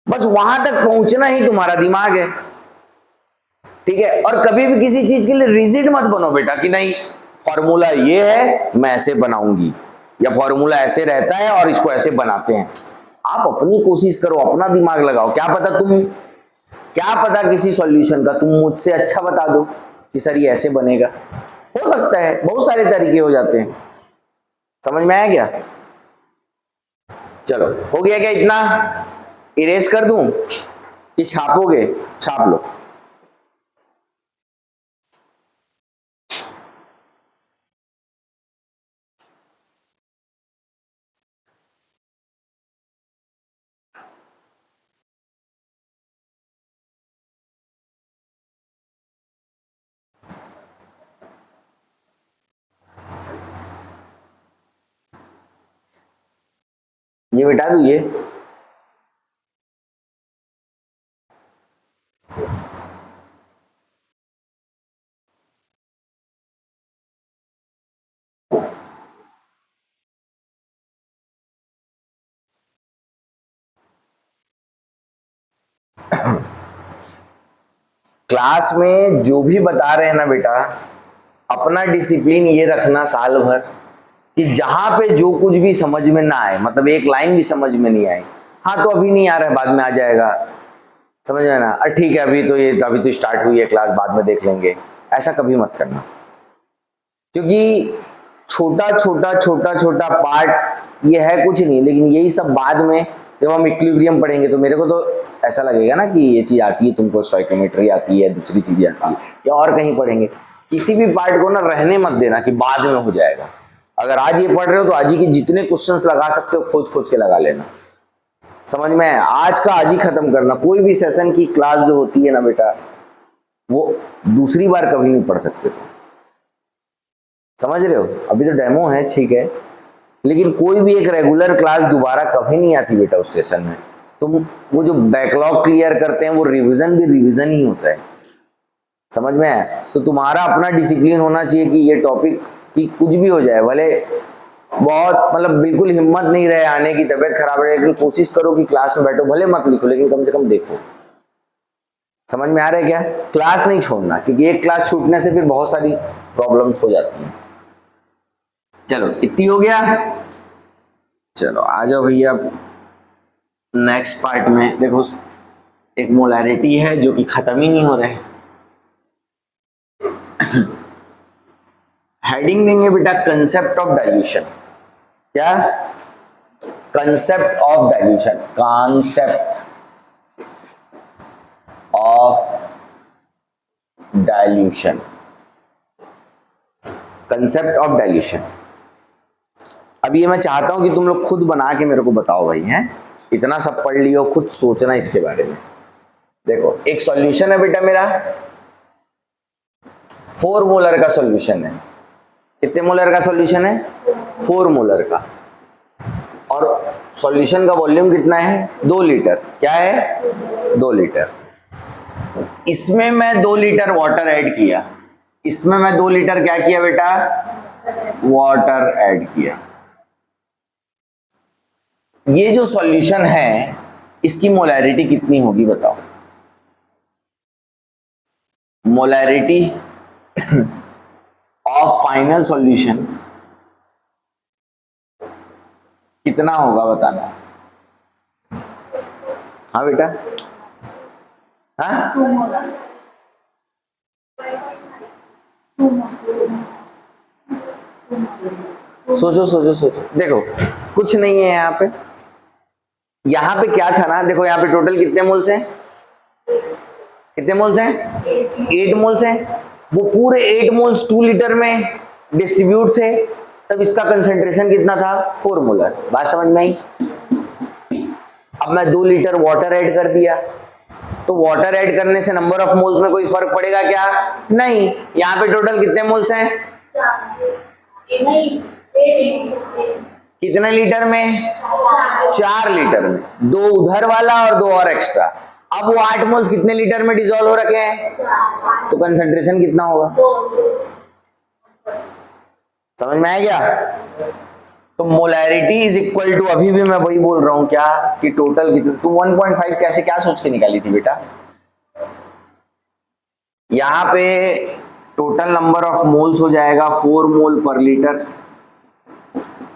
बस वहां तक पहुंचना ही तुम्हारा दिमाग है, ठीक है। और कभी भी किसी चीज के लिए रिजिड मत बनो बेटा कि नहीं फॉर्मूला ये है मैं ऐसे बनाऊंगी, या फॉर्मूला ऐसे रहता है और इसको ऐसे बनाते हैं। आप अपनी कोशिश करो, अपना दिमाग लगाओ, क्या पता किसी सॉल्यूशन का तुम मुझसे अच्छा बता दो कि सर ये ऐसे बनेगा, हो सकता है, बहुत सारे तरीके हो जाते हैं। समझ में आया क्या? चलो हो गया क्या इतना? इरेज कर दूं कि छापोगे? छाप लो। ये बिठा दू ये, क्लास में जो भी बता रहे हैं ना बेटा, अपना डिसिप्लिन ये रखना साल भर कि जहां पे जो कुछ भी समझ में ना आए, मतलब एक लाइन भी समझ में नहीं आए, हाँ तो अभी नहीं आ रहा है बाद में आ जाएगा, समझ में ना, ठीक है अभी तो ये अभी तो स्टार्ट हुई है क्लास, बाद में देख लेंगे, ऐसा कभी मत करना। क्योंकि छोटा छोटा छोटा छोटा पार्ट ये है कुछ नहीं, लेकिन यही सब बाद में जब हम इक्विलिब्रियम पढ़ेंगे तो मेरे को तो ऐसा लगेगा ना कि ये चीज आती है तुमको, स्टोइकोमेट्री आती है, दूसरी चीजें आती है, या और कहीं पढ़ेंगे। किसी भी पार्ट को ना रहने मत देना कि बाद में हो जाएगा। अगर आज ये पढ़ रहे हो तो आज ही के जितने क्वेश्चंस लगा सकते हो खोज खोज के लगा लेना। समझ में आया? आज का आज ही खत्म करना। कोई भी सेशन की क्लास जो होती है ना बेटा, वो दूसरी बार कभी नहीं पढ़ सकते तुम। समझ रहे हो? अभी तो डेमो है, ठीक है, लेकिन कोई भी एक रेगुलर क्लास दोबारा कभी नहीं आती बेटा उस सेशन में। तुम वो जो बैकलॉग क्लियर करते हैं वो रिवीजन भी रिवीजन ही होता है। समझ में आया? तो तुम्हारा अपना डिसिप्लिन होना चाहिए कि ये टॉपिक की कुछ भी हो जाए, भले बहुत मतलब बिल्कुल हिम्मत नहीं रहे आने की, तबीयत खराब रहे, लेकिन कोशिश करो कि क्लास में बैठो, भले मत लिखो लेकिन कम से कम देखो। समझ में आ रहा है क्या? क्लास नहीं छोड़ना, क्योंकि एक क्लास छूटने से फिर बहुत सारी प्रॉब्लम्स हो जाती हैं। चलो इतनी हो गया, चलो आ जाओ भैया नेक्स्ट पार्ट में। देखो एक मोलैरिटी है जो कि खत्म ही नहीं हो रहा है। हेडिंग देंगे बेटा कंसेप्ट ऑफ डाइल्यूशन। क्या? Concept of dilution, concept of dilution. Concept of dilution. अब ये मैं चाहता हूं कि तुम लोग खुद बना के मेरे को बताओ भाई, हैं इतना सब पढ़ लियो, खुद सोचना इसके बारे में। देखो एक सॉल्यूशन है बेटा मेरा, 4 मोलर का सॉल्यूशन है। कितने मोलर का सॉल्यूशन है? 4 मोलर का। और सॉल्यूशन का वॉल्यूम कितना है? 2 लीटर। क्या है? 2 लीटर। इसमें मैं 2 लीटर वाटर ऐड किया, इसमें मैं 2 लीटर क्या किया बेटा? वाटर ऐड किया। ये जो सॉल्यूशन है इसकी मोलैरिटी कितनी होगी बताओ? मोलैरिटी ऑफ फाइनल सॉल्यूशन कितना होगा बताना। हाँ बेटा, हाँ सोचो सोचो सोचो। देखो कुछ नहीं है यहाँ पे, यहाँ पे क्या था ना, देखो यहाँ पे टोटल कितने मोल्स हैं? कितने मोल्स हैं? 8 मोल्स हैं। वो पूरे 8 मोल्स 2 लीटर में डिस्ट्रीब्यूट थे, तब इसका कंसेंट्रेशन कितना था? 4 मोलर। बात समझ में आई? अब मैं 2 लीटर वाटर ऐड कर दिया, तो वाटर ऐड करने से नंबर ऑफ मोल्स में कोई फर्क पड़ेगा क्या? नहीं। यहाँ पे टोटल कितने मोल्स हैं? कितने लीटर में? 4 लीटर में। 2 उधर वाला और 2 और एक्स्ट्रा। अब वो 8 मोल्स कितने लीटर में डिसॉल्व हो रखे हैं? तो कंसंट्रेशन कितना होगा? समझ में आया क्या? तो मोलैरिटी इज इक्वल टू, अभी भी मैं वही बोल रहा हूं क्या, कि टोटल कितना। तू 1.5 कैसे क्या सोच के निकाली थी बेटा? यहां पे टोटल नंबर ऑफ मोल्स हो जाएगा 4 मोल पर लीटर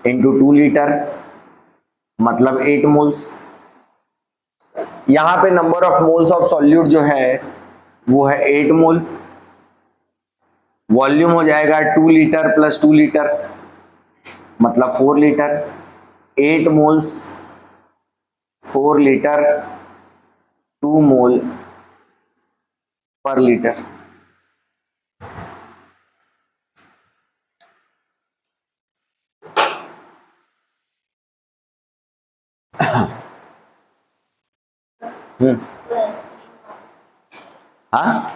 इंटू 2 लीटर, मतलब 8 मोल्स। यहां पे number of moles of solute जो है वो है 8 मोल। वॉल्यूम हो जाएगा 2 लीटर प्लस 2 लीटर, मतलब 4 लीटर। 8 मोल्स 4 लीटर 2 मोल पर लीटर। हाँ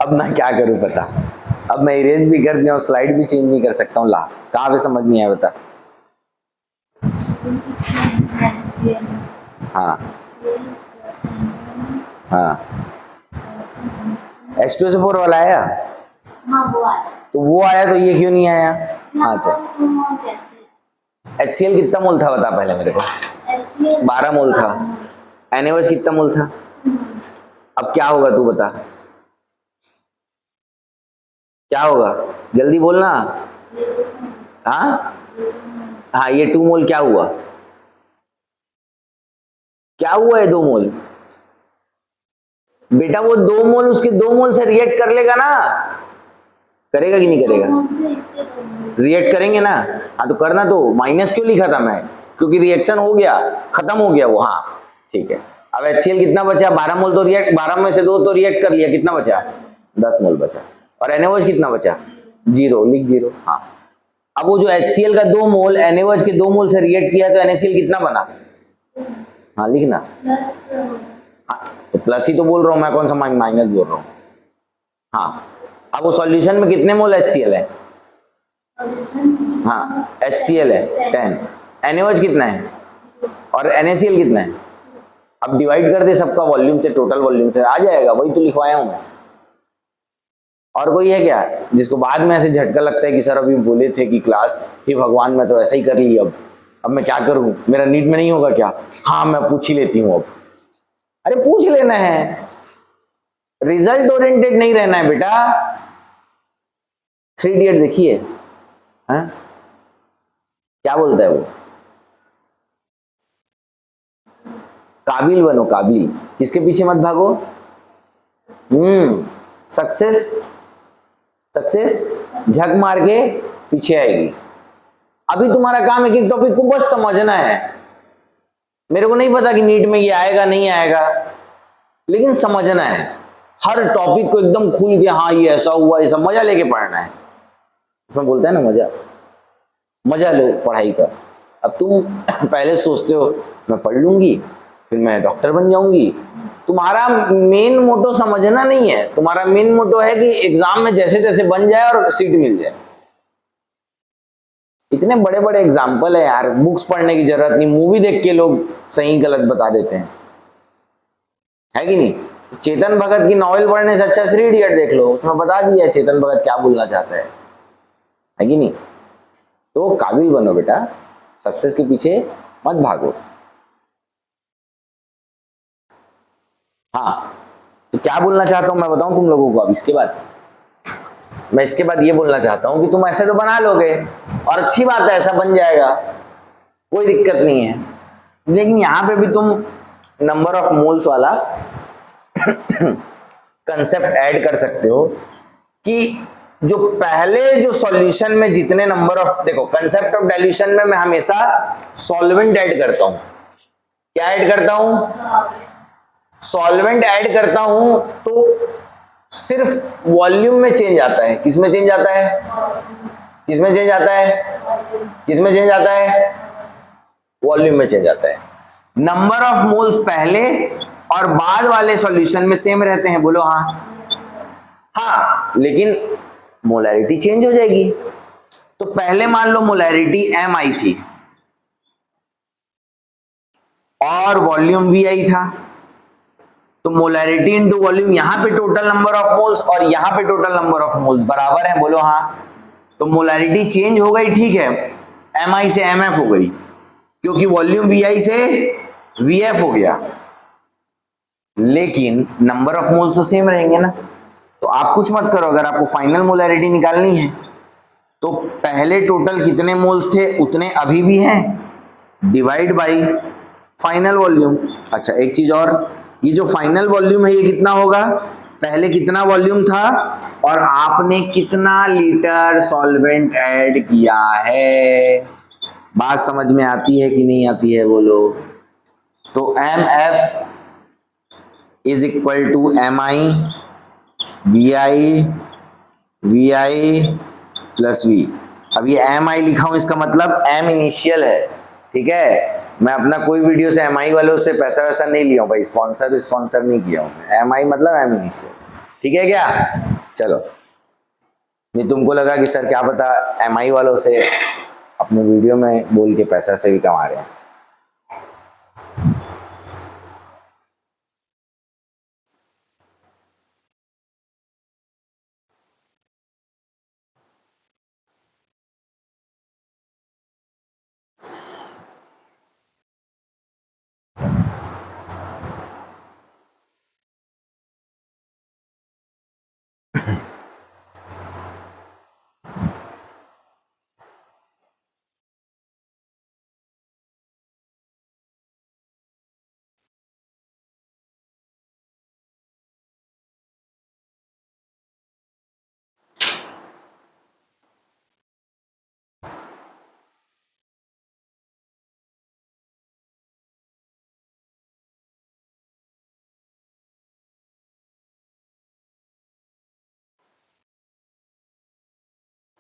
अब मैं क्या करूं पता? अब मैं इरेज भी कर दिया हूं, स्लाइड भी चेंज नहीं कर सकता हूं। ला कहां पे समझ नहीं आया बता? हाँ हाँ, H2SO4 वाला आया? हाँ वो आया। तो वो आया तो ये क्यों नहीं आया? हाँ चल, HCl कितना मोल था बता पहले मेरे को? 12 मोल था। NaOH कितना मोल था? अब क्या होगा तू बता, क्या होगा? जल्दी बोलना। हाँ हाँ, ये 2 मोल क्या हुआ? क्या हुआ है 2 मोल? बेटा वो 2 मोल उसके 2 मोल से रिएक्ट कर लेगा ना, करेगा कि नहीं करेगा? रिएक्ट करेंगे ना। हाँ तो करना, तो माइनस क्यों लिखा था मैं? क्योंकि रिएक्शन हो गया, खत्म हो गया वो। हाँ ठीक है। अब HCl कितना बचा? 12 मोल तो रिएक्ट, 12 में से 2 तो रिएक्ट कर लिया, कितना बचा? 10 मोल बचा। और NaOH कितना बचा? 0, लिख 0। हाँ अब वो जो HCl का 2 मोल NaOH के 2 मोल से रिएक्ट किया तो NaCl कितना बना? हाँ लिखना। हाँ तो प्लस ही तो बोल रहा हूँ मैं, कौन सा माइनस बोल रहा हूँ? हाँ अब वो सॉल्यूशन में कितने मोल HCl है? हाँ HCl है 10, NaOH कितना है और NaCl कितना है? अब डिवाइड कर दे सबका वॉल्यूम से, टोटल वॉल्यूम से आ जाएगा, वही तो लिखवाया हूं मैं। और कोई है क्या जिसको बाद में ऐसे झटका लगता है कि सर अभी बोले थे कि क्लास, हे भगवान मैं तो ऐसा ही कर ली, अब मैं क्या करूं, मेरा नीट में नहीं होगा क्या? हाँ मैं पूछ ही लेती हूँ अब। अरे पूछ लेना है, रिजल्ट ओरिएंटेड नहीं रहना है बेटा। 3 इडियट देखिए, हाँ क्या बोलता है वो? काबिल बनो, काबिल, किसके पीछे मत भागो। सक्सेस, सक्सेस झक मार के पीछे आएगी। अभी तुम्हारा काम है कि टॉपिक को बस समझना है। मेरे को नहीं पता कि नीट में ये आएगा नहीं आएगा, लेकिन समझना है। हर टॉपिक को एकदम खुल के, हाँ ये ऐसा हुआ, ये सब मजा लेके पढ़ना है। उसमें बोलते हैं ना मजा, मजा लो पढ़ाई का। अब तुम पहले सोचते हो मैं पढ़ लूंगी फिर मैं डॉक्टर बन जाऊंगी। तुम्हारा मेन मोटो समझना नहीं है, तुम्हारा मेन मोटो है कि एग्जाम में जैसे तैसे बन जाए और सीट मिल जाए। इतने बड़े बड़े एग्जाम्पल है यार, बुक्स पढ़ने की जरूरत नहीं, मूवी देख के लोग सही गलत बता देते हैं, है कि नहीं। तो चेतन भगत की नॉवेल पढ़ने से अच्छा 3 इडियट देख लो, उसमें बता दिया है चेतन भगत क्या बोलना चाहता है कि नहीं। तो काबिल बनो बेटा, सक्सेस के पीछे मत भागो। हाँ, तो क्या बोलना चाहता हूं मैं बताऊं तुम लोगों को। अब इसके बाद मैं इसके बाद ये बोलना चाहता हूं कि तुम ऐसे तो बना लोगे और अच्छी बात है, ऐसा बन जाएगा, कोई दिक्कत नहीं है। लेकिन यहां पे भी तुम नंबर ऑफ मोल्स वाला कंसेप्ट ऐड कर सकते हो कि जो पहले जो सॉल्यूशन में जितने नंबर ऑफ, देखो कंसेप्ट ऑफ डाइल्यूशन में मैं हमेशा सॉल्वेंट ऐड करता हूं। क्या ऐड करता हूं? सॉल्वेंट ऐड करता हूं तो सिर्फ वॉल्यूम में चेंज आता है। किसमें चेंज आता है? किसमें चेंज आता है? किसमें चेंज आता है? वॉल्यूम में चेंज आता है। नंबर ऑफ मोल्स पहले और बाद वाले सॉल्यूशन में सेम रहते हैं, बोलो हाँ। हाँ, लेकिन मोलैरिटी चेंज हो जाएगी। तो पहले मान लो मोलैरिटी एम आई थी और वॉल्यूम वी आई था, तो मोलैरिटी इंटू वॉल्यूम, यहां पे टोटल नंबर ऑफ मोल्स और यहां पे टोटल नंबर ऑफ मोल्स बराबर है, बोलो हाँ। तो मोलैरिटी चेंज हो गई, ठीक है, एम आई से एम एफ हो गई क्योंकि वॉल्यूम वी आई से वी एफ हो गया, लेकिन नंबर ऑफ मोल्स तो सेम रहेंगे ना। तो आप कुछ मत करो, अगर आपको फाइनल मोलैरिटी निकालनी है तो पहले टोटल कितने मोल्स थे उतने अभी भी हैं, डिवाइड बाई फाइनल वॉल्यूम। अच्छा एक चीज और, ये जो फाइनल वॉल्यूम है ये कितना होगा? पहले कितना वॉल्यूम था और आपने कितना लीटर सॉल्वेंट ऐड किया है। बात समझ में आती है कि नहीं आती है, बोलो। तो M F is equal to M I V I plus V. अब ये एम आई लिखा हूं, इसका मतलब एम इनिशियल है, ठीक है। मैं अपना कोई वीडियो से एम आई वालों से पैसा वैसा नहीं लिया हूं भाई, स्पॉन्सर नहीं किया हूं। एम आई मतलब एम इनिशियल, ठीक है क्या? चलो, ये तुमको लगा कि सर क्या पता एम आई वालों से अपने वीडियो में बोल के पैसा से भी कमा रहे हैं।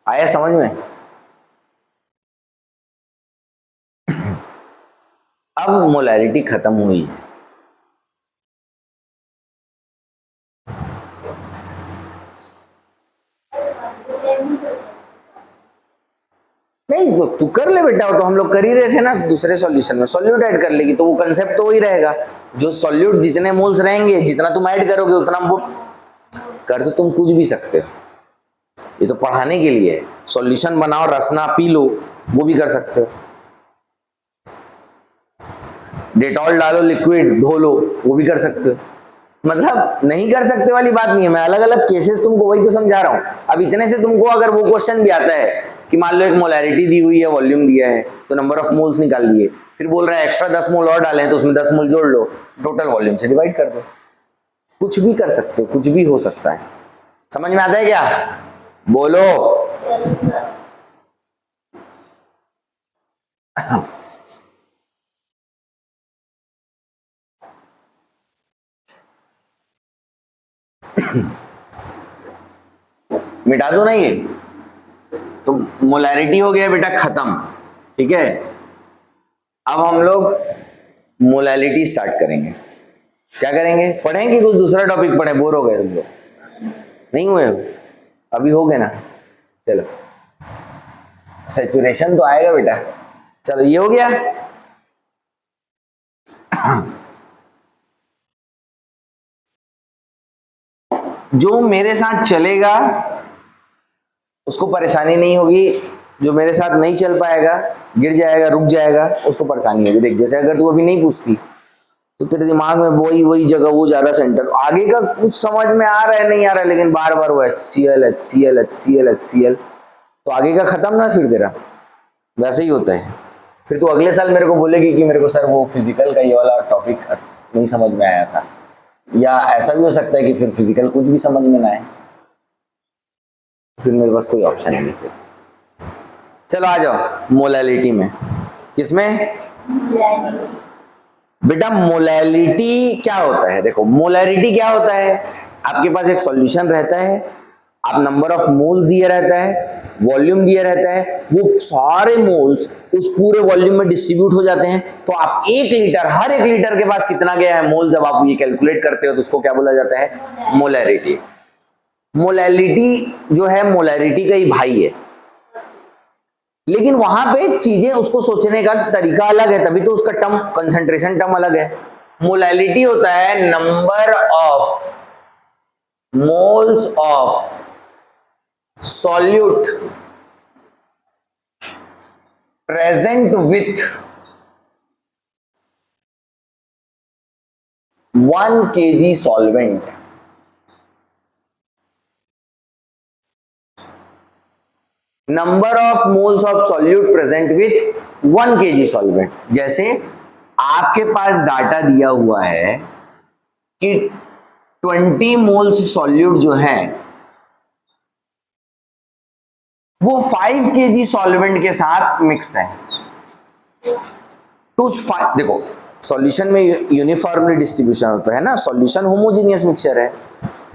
आया समझ में? अब मोलैरिटी खत्म हुई, नहीं तो तू कर ले बेटा, वो तो हम लोग कर ही रहे थे ना दूसरे सॉल्यूशन में, सॉल्यूट ऐड कर लेगी तो वो कंसेप्ट तो वही रहेगा। जो सॉल्यूट जितने मोल्स रहेंगे जितना तुम ऐड करोगे उतना कर, तो तुम कुछ भी सकते हो, ये तो पढ़ाने के लिए है। सॉल्यूशन बनाओ, रसना पी लो, वो भी कर सकते हो। डेटॉल डालो, लिक्विड धो लो, वो भी कर सकते हो। मतलब नहीं कर सकते वाली बात नहीं है, मैं अलग अलग केसेस तुमको वही तो समझा रहा हूं। अब इतने से तुमको अगर वो क्वेश्चन भी आता है कि मान लो एक मोलैरिटी दी हुई है, वॉल्यूम दिया है, तो नंबर ऑफ मोल्स निकाल दिए, फिर बोल रहा है एक्स्ट्रा 10 मोल और डालें तो उसमें 10 मोल जोड़ लो, टोटल वॉल्यूम से डिवाइड कर दो। कुछ भी कर सकते हो, कुछ भी हो सकता है। समझ में आता है क्या? बोलो। मिटा दो ना ये, तो मोलैरिटी हो गया बेटा खत्म। ठीक है, अब हम लोग मोलैलिटी स्टार्ट करेंगे। क्या करेंगे? पढ़ेंगे कुछ दूसरा टॉपिक पढ़े, बोर हो गए तुम लोग? नहीं हुए हो? अभी हो गए ना? चलो, सैचुरेशन तो आएगा बेटा। चलो, ये हो गया। जो मेरे साथ चलेगा उसको परेशानी नहीं होगी, जो मेरे साथ नहीं चल पाएगा, गिर जाएगा, रुक जाएगा, उसको परेशानी होगी। देख, जैसे अगर तू अभी नहीं पूछती तो तेरे दिमाग में वही जगह, वो ज्यादा सेंटर, आगे का कुछ समझ में आ रहा है नहीं आ रहा है, लेकिन बार बार वो HCl HCl HCl HCl, तो आगे का खत्म ना फिर तेरा। वैसे ही होता है। फिर तू अगले साल मेरे को बोलेगी कि मेरे को सर वो फिजिकल का ये वाला टॉपिक नहीं समझ में आया था, या ऐसा भी हो सकता है कि फिर फिजिकल कुछ भी समझ में ना आए, फिर मेरे पास कोई ऑप्शन नहीं। फिर चलो आ जाओ मोलैलिटी में। किसमें बेटा? मोलैलिटी क्या होता है? देखो, मोलैरिटी क्या होता है? आपके पास एक सॉल्यूशन रहता है, आप नंबर ऑफ मोल्स दिया रहता है, वॉल्यूम दिया रहता है, वो सारे मोल्स उस पूरे वॉल्यूम में डिस्ट्रीब्यूट हो जाते हैं। तो आप 1 लीटर, हर 1 लीटर के पास कितना गया है मोल, जब आप ये कैलकुलेट करते हो तो उसको क्या बोला जाता है? मोलैरिटी। मोलैलिटी जो है मोलैरिटी का ही भाई है, लेकिन वहां पे चीजें, उसको सोचने का तरीका अलग है, तभी तो उसका टर्म, कंसंट्रेशन टर्म अलग है। मोलैलिटी होता है number of moles of solute present with 1 kg solvent. Number of moles of solute present with 1 kg solvent. जैसे आपके पास डाटा दिया हुआ है कि 20 मोल्स सॉल्यूट जो है वो 5 kg सॉल्वेंट के साथ मिक्स है। तो देखो, सॉल्यूशन में यूनिफॉर्मली डिस्ट्रीब्यूशन होता है ना, सॉल्यूशन होमोजीनियस मिक्सचर है,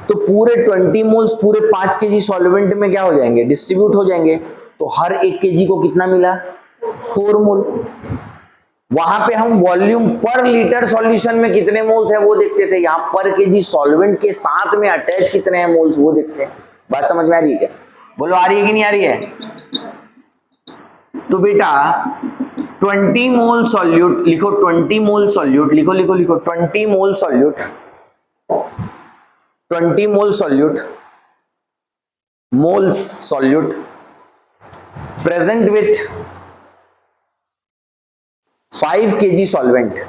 तो पूरे 20 मोल्स पूरे 5 kg सॉल्वेंट में क्या हो जाएंगे? डिस्ट्रीब्यूट हो जाएंगे। तो हर 1 kg को कितना मिला? 4 मोल। वहां पे हम वॉल्यूम पर लीटर सॉल्यूशन में कितने मोल्स है वो देखते थे, यहां पर kg सॉल्वेंट के साथ में अटैच कितने हैं मोल्स वो देखते हैं। बात समझ में आ रही है क्या? बोलो, आ रही है कि नहीं आ रही है? तो बेटा 20 मोल सॉल्यूट लिखो, 20 मोल सॉल्यूट लिखो, लिखो लिखो, 20 मोल solute, 20 mole solute, moles solute present with 5 kg solvent.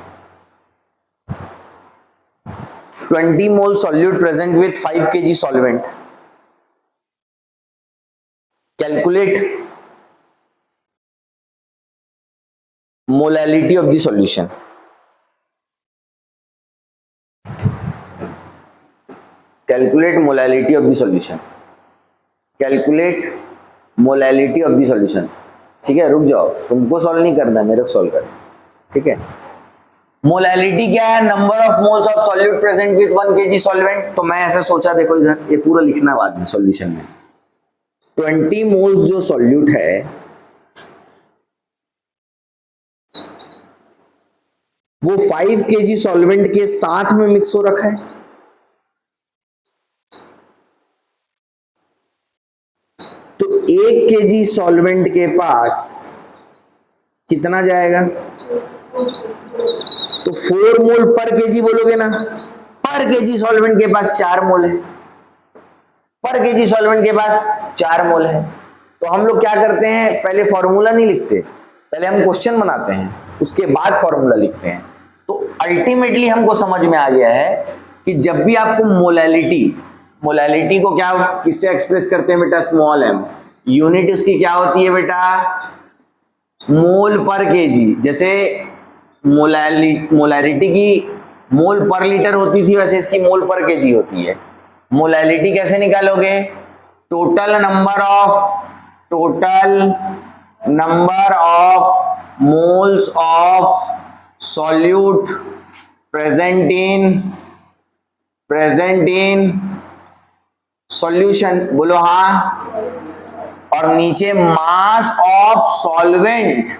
20 mole solute present with 5 kg solvent. Calculate molality of the solution. Calculate molality of the solution. Calculate molality of the solution. ठीक है, रुक जाओ, तुमको solve नहीं करना, मेरे को solve करना। ठीक है, मोलैलिटी क्या है? Number of moles of solute present with 1 kg solvent. तो मैं ऐसा सोचा, देखो इधर ये पूरा लिखना बाद में सॉल्यूशन में। 20 मोल्स जो सॉल्यूट है वो 5 kg सॉल्वेंट के साथ में मिक्स हो रखा है। तो 1 kg सॉल्वेंट के पास कितना जाएगा? तो 4 मोल पर केजी बोलोगे ना। पर केजी सॉल्वेंट के पास 4 मोल है, पर केजी सॉल्वेंट के पास 4 मोल है। तो हम लोग क्या करते हैं, पहले फॉर्मूला नहीं लिखते, पहले हम क्वेश्चन बनाते हैं, उसके बाद फॉर्मूला लिखते हैं। तो अल्टीमेटली हमको समझ में आ गया है कि जब भी आपको मोलैलिटी को क्या किससे एक्सप्रेस करते हैं बेटा? Small m। यूनिट उसकी क्या होती है बेटा? मोल पर केजी। जैसे मोलैरिटी की मोल पर लीटर होती थी, वैसे इसकी मोल पर केजी होती है। मोलैलिटी कैसे निकालोगे? Total number of moles of solute present in solution, बोलो हाँ। और नीचे मास of solvent,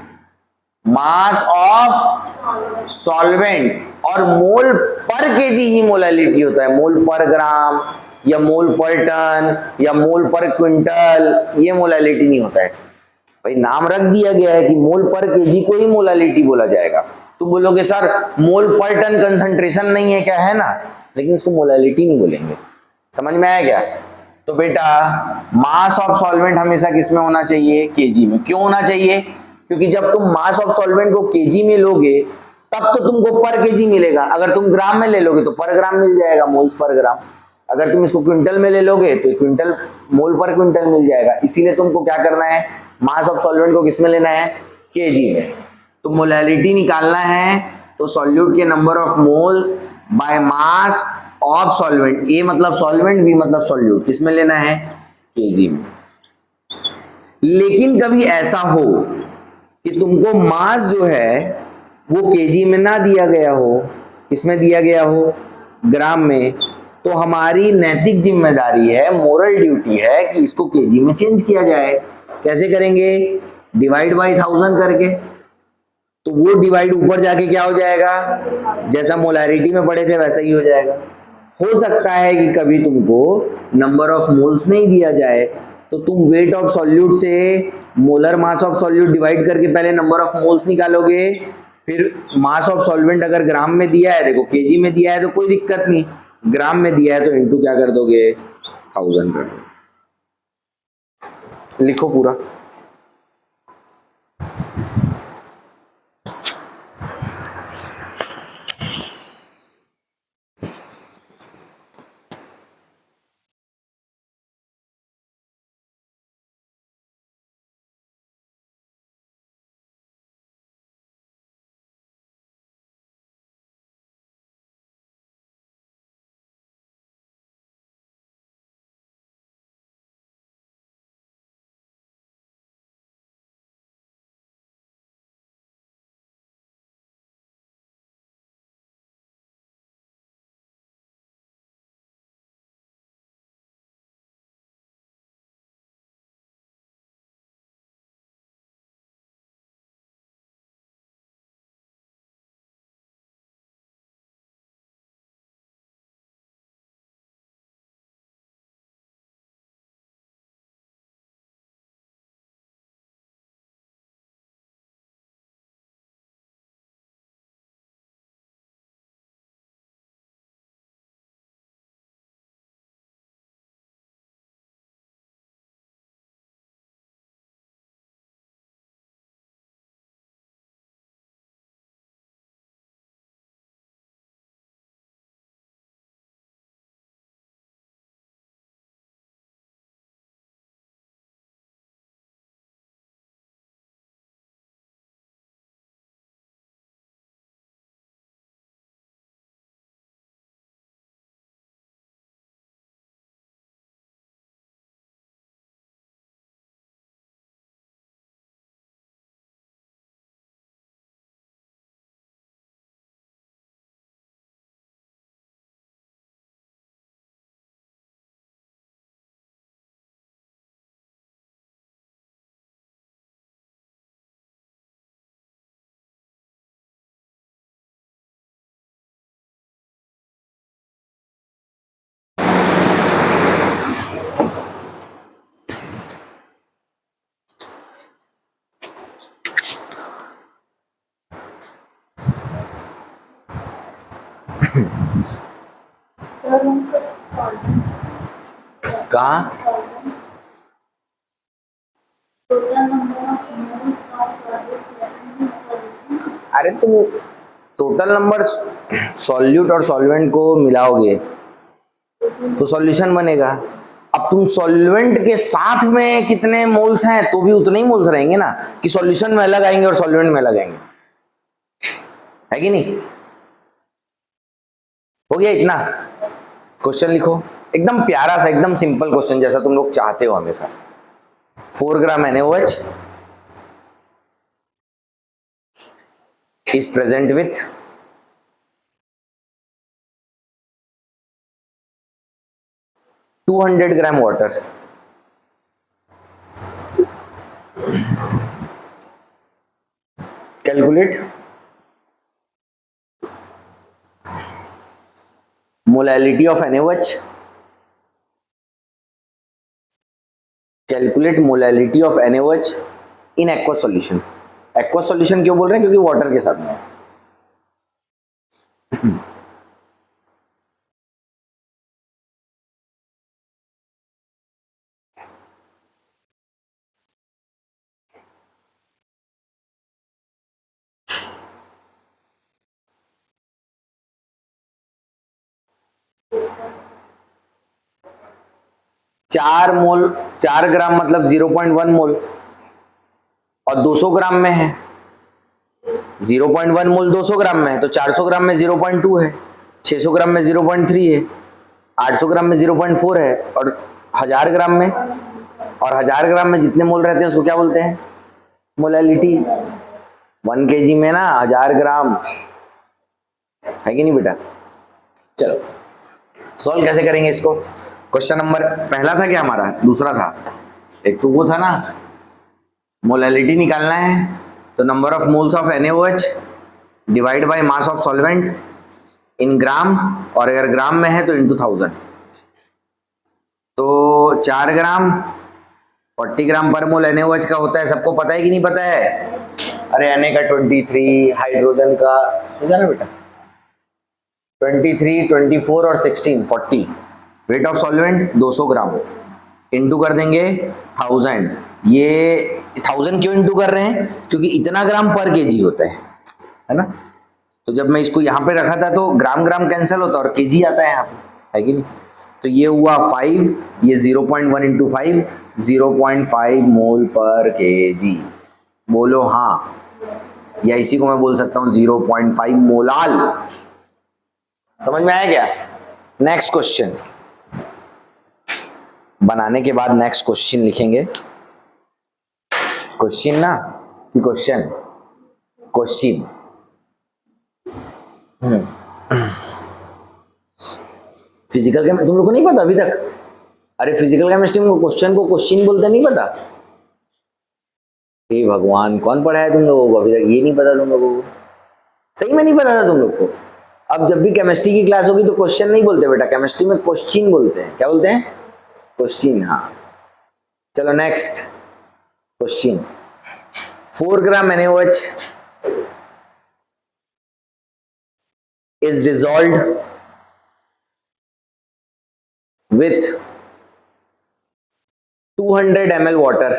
mass of solvent और मोल पर केजी ही मोलालिटी होता है, मोल पर ग्राम या मोल पर टन या मोल पर क्विंटल, ये मोलालिटी नहीं होता है भाई। नाम रख दिया गया है कि मोल पर केजी को ही मोलालिटी बोला जाएगा। तुम बोलोगे सर मोल पर टन कंसंट्रेशन नहीं है क्या, है ना, लेकिन इसको मोलालिटी नहीं बोलेंगे। समझ में आया क्या? तो बेटा मास ऑफ सॉल्वेंट हमेशा किसमें होना चाहिए, केजी में। क्यों होना चाहिए? क्योंकि जब तुम मास ऑफ सॉल्वेंट को केजी में लोगे तब तो तुमको पर केजी मिलेगा। अगर तुम ग्राम में ले लोगे तो पर ग्राम मिल जाएगा, मोल्स पर ग्राम। अगर तुम इसको क्विंटल में ले लोगे तो क्विंटल, मोल पर क्विंटल मिल जाएगा। इसीलिए तुमको क्या करना है, मास ऑफ सॉल्वेंट को किसमें लेना है, केजी में। तो मोलैलिटी निकालना है तो सॉल्यूट के number of moles by mass of solvent, A मतलब सॉल्वेंट, बी मतलब सॉल्यूट, किसमें लेना है, केजी में। लेकिन कभी ऐसा हो कि तुमको मास जो है वो केजी में ना दिया गया हो, किसमें दिया गया हो, ग्राम में, तो हमारी नैतिक जिम्मेदारी है, मोरल ड्यूटी है कि इसको केजी में चेंज किया जाए। कैसे करेंगे, डिवाइड बाई 1000 करके। तो वो डिवाइड ऊपर जाके क्या हो जाएगा, जैसा मोलैरिटी में पढ़े थे वैसा ही हो जाएगा। हो सकता है कि कभी तुमको नंबर ऑफ मोल्स नहीं दिया जाए तो तुम वेट ऑफ सॉल्यूट से molar mass of solute divide करके पहले नंबर ऑफ मोल्स निकालोगे, फिर मास ऑफ सॉल्वेंट अगर ग्राम में दिया है, देखो केजी में दिया है तो कोई दिक्कत नहीं, ग्राम में दिया है तो इनटू क्या कर दोगे, 1000 कर दोगे। लिखो पूरा। कहाँ, अरे तुम टोटल नंबर सॉल्यूट और सॉल्वेंट को मिलाओगे तो सॉल्यूशन बनेगा। अब तुम सॉल्वेंट के साथ में कितने मोल्स हैं तो भी उतने ही मोल्स रहेंगे ना, कि सॉल्यूशन में अलग आएंगे और सॉल्वेंट में अलग आएंगे, है कि नहीं। हो गया इतना। क्वेश्चन लिखो, एकदम प्यारा सा, एकदम सिंपल क्वेश्चन जैसा तुम लोग चाहते हो हमेशा। 4 ग्राम NaOH is present with 200 gram water, calculate molality of NaOH, calculate molality of NaOH in aqua solution. Aqua solution क्यों बोल रहे हैं? क्योंकि वाटर के साथ में है। 4 ग्राम मतलब 0.1 मोल और 200 ग्राम में है। 0.1 मोल 200 ग्राम में है तो 400 ग्राम में 0.2 है, 600 ग्राम में 0.3 है, 800 ग्राम में 0.4 है और 1000 ग्राम में, और 1000 ग्राम में जितने मोल रहते हैं उसको क्या बोलते हैं? मोलैलिटी। 1 kg में ना 1000 ग्राम है कि नहीं बेटा? चलो सॉल्व कैसे करेंगे इसको? क्वेश्चन नंबर पहला था क्या हमारा? दूसरा था। एक तो वो था ना मोलैलिटी निकालना है, तो number of moles of NaOH divide by mass of solvent in gram, और अगर ग्राम में है तो इंटू 1000। तो 4 ग्राम 40 ग्राम पर मोल NaOH का होता है, सबको पता है कि नहीं पता है? अरे Na का 23, हाइड्रोजन का सोचा ना बेटा 23, 24 और 16, 40। Weight of solvent 200 gram into कर देंगे 1000। ये 1000 क्यों इंटू कर रहे हैं? क्योंकि इतना ग्राम पर केजी होता है ना। तो जब मैं इसको यहाँ पे रखा था तो ग्राम ग्राम कैंसिल होता और केजी आता है यहाँ पे, है कि नहीं? तो ये हुआ 5, ये 0.1 इंटू 5, 0.5 मोल पर केजी। बोलो हाँ, या इसी को मैं बोल सकता हूँ 0.5 मोलाल। समझ में आया क्या? नेक्स्ट क्वेश्चन बनाने के बाद नेक्स्ट क्वेश्चन लिखेंगे। क्वेश्चन ना कि क्वेश्चन? क्वेश्चन। फिजिकल केमिस्ट्री तुम लोग को नहीं पता अभी तक? अरे फिजिकल केमिस्ट्री में क्वेश्चन को क्वेश्चन बोलते नहीं पता? हे भगवान, कौन पढ़ाया तुम लोगों को? अभी तक ये नहीं पता तुम लोगों को? सही में नहीं पता था तुम लोग को? अब जब भी केमिस्ट्री की क्लास होगी तो क्वेश्चन नहीं बोलते बेटा, केमिस्ट्री में क्वेश्चन बोलते हैं। क्या बोलते हैं? क्वेश्चन। हाँ चलो next question. 4 gram NaOH is dissolved with 200 ml water.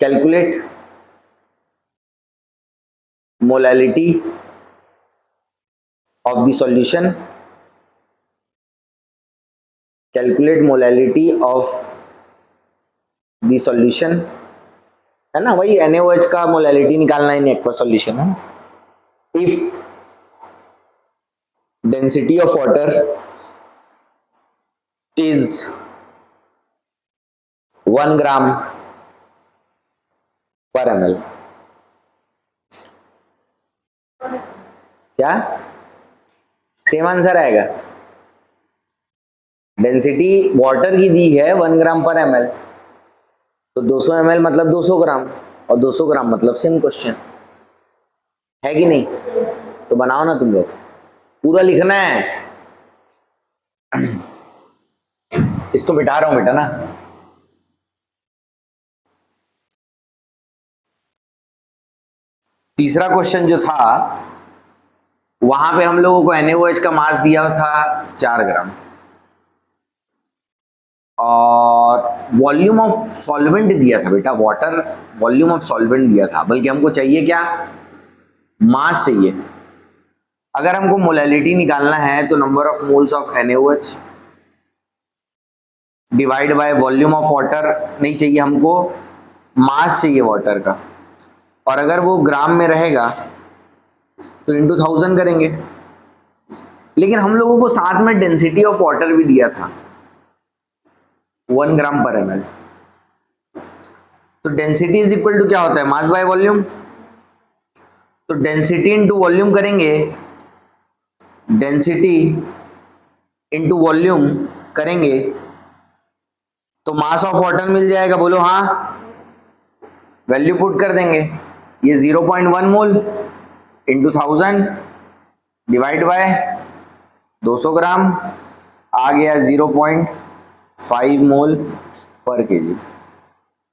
Calculate molality of the solution. Calculate molality of the solution, है ना? वही NaOH का मोलैलिटी निकालना है, एक्वा सॉल्यूशन है। If density of water is 1 ग्राम पर ml, क्या सेम आंसर आएगा? डेंसिटी वाटर की दी है 1 ग्राम पर ml, तो 200 ml मतलब 200 ग्राम, और 200 ग्राम मतलब सेम क्वेश्चन है कि नहीं? तो बनाओ ना तुम लोग, पूरा लिखना है। इसको बिठा रहा हूं बेटा ना। तीसरा क्वेश्चन जो था वहां पे हम लोगों को NaOH का मास दिया था 4 ग्राम और वॉल्यूम ऑफ सॉल्वेंट दिया था बेटा, वाटर वॉल्यूम ऑफ सॉल्वेंट दिया था, बल्कि हमको चाहिए क्या? मास चाहिए। अगर हमको मोलैलिटी निकालना है तो number of moles of NaOH divide bye volume of water नहीं चाहिए हमको, मास चाहिए वाटर का, और अगर वो ग्राम में रहेगा तो इंटू 1000 करेंगे। लेकिन हम लोगों को साथ में डेंसिटी ऑफ वाटर भी दिया था 1 ग्राम पर ml। तो डेंसिटी इज इक्वल टू क्या होता है? Mass by volume. तो डेंसिटी इंटू वॉल्यूम करेंगे, डेंसिटी इनटू वॉल्यूम करेंगे तो मास ऑफ वाटर मिल जाएगा, बोलो हाँ। वैल्यू पुट कर देंगे, ये 0.1 मोल इंटू 1000 डिवाइड बाय 200 ग्राम आ गया 0.5 मोल पर केजी।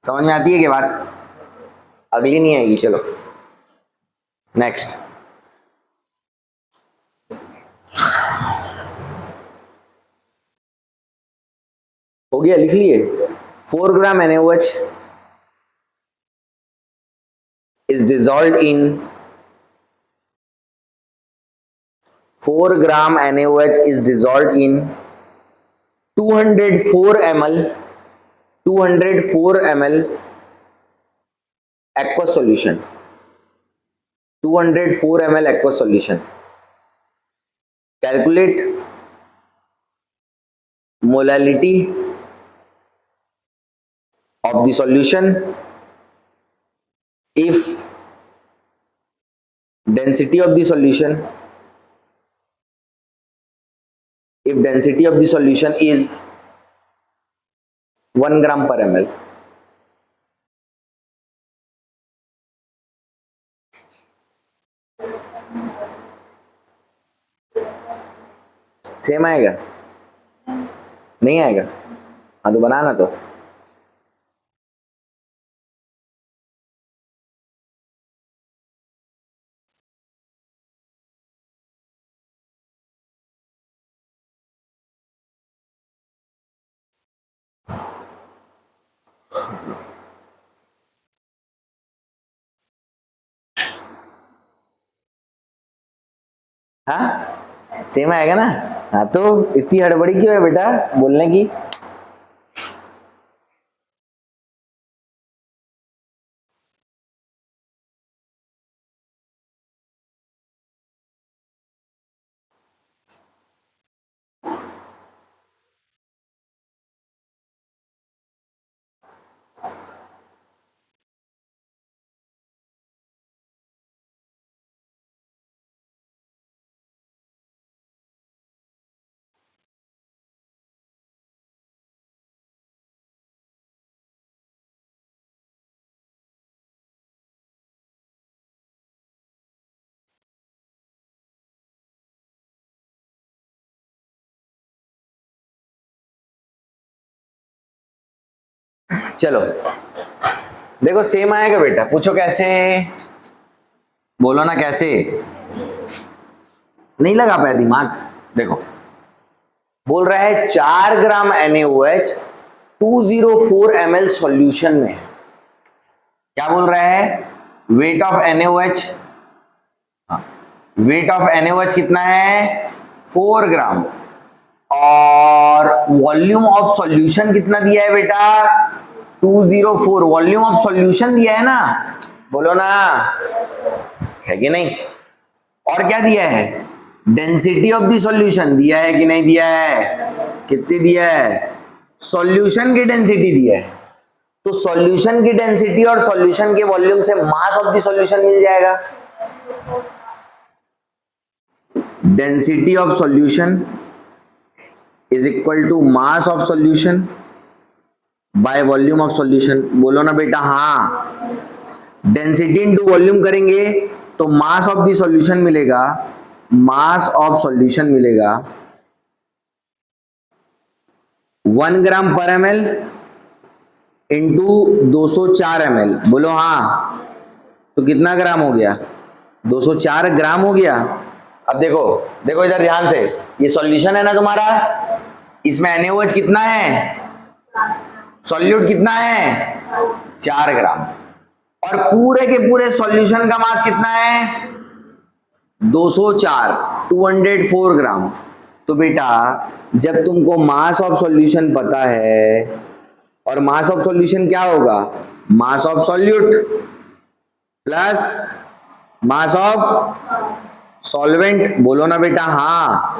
समझ में आती है क्या बात? अगली नहीं आएगी, चलो नेक्स्ट। हो गया, लिख लिए। 4 ग्राम NaOH is dissolved in 4 gram NaOH is dissolved in 204 ml aqueous solution, 204 ml aqueous solution. Calculate molality of the solution if density of the solution is 1 gram per ml. Same आएगा? नहीं आएगा? हाँ तो बनाना तो। हाँ सेम आएगा ना? हाँ तो इतनी हड़बड़ी क्यों है बेटा बोलने की? चलो देखो सेम आएगा बेटा, पूछो कैसे? बोलो ना कैसे? नहीं लगा पाया दिमाग? देखो बोल रहा है 4 ग्राम NaOH 204 ml सॉल्यूशन में। क्या बोल रहा है? Weight of NaOH, weight of NaOH कितना है? 4 ग्राम। और वॉल्यूम ऑफ सॉल्यूशन कितना दिया है बेटा? 204। वॉल्यूम ऑफ सॉल्यूशन दिया है ना, बोलो ना, है कि नहीं? और क्या दिया है? डेंसिटी ऑफ द सॉल्यूशन दिया है कि नहीं दिया है? कितनी दिया है? सॉल्यूशन की डेंसिटी दिया है। तो सॉल्यूशन की डेंसिटी और सॉल्यूशन के वॉल्यूम से मास ऑफ द सॉल्यूशन मिल जाएगा। Density of solution is equal to mass of solution by volume of solution. बोलो ना बेटा हाँ। डेंसिटी इनटू वॉल्यूम करेंगे तो मास ऑफ द सॉल्यूशन मिलेगा, मास ऑफ सॉल्यूशन मिलेगा 1 ग्राम पर ml इंटू 204 ml। बोलो हाँ, तो कितना ग्राम हो गया? 204 ग्राम हो गया। अब देखो देखो इधर ध्यान से, ये सॉल्यूशन है ना तुम्हारा, इसमें NaOH कितना है? सॉल्यूट कितना है? 4 ग्राम। और पूरे के पूरे सॉल्यूशन का मास कितना है? 204, 204 ग्राम। तो बेटा जब तुमको मास ऑफ सॉल्यूशन पता है, और मास ऑफ सॉल्यूशन क्या होगा? मास of solute plus mass of solvent. बोलो ना बेटा हाँ।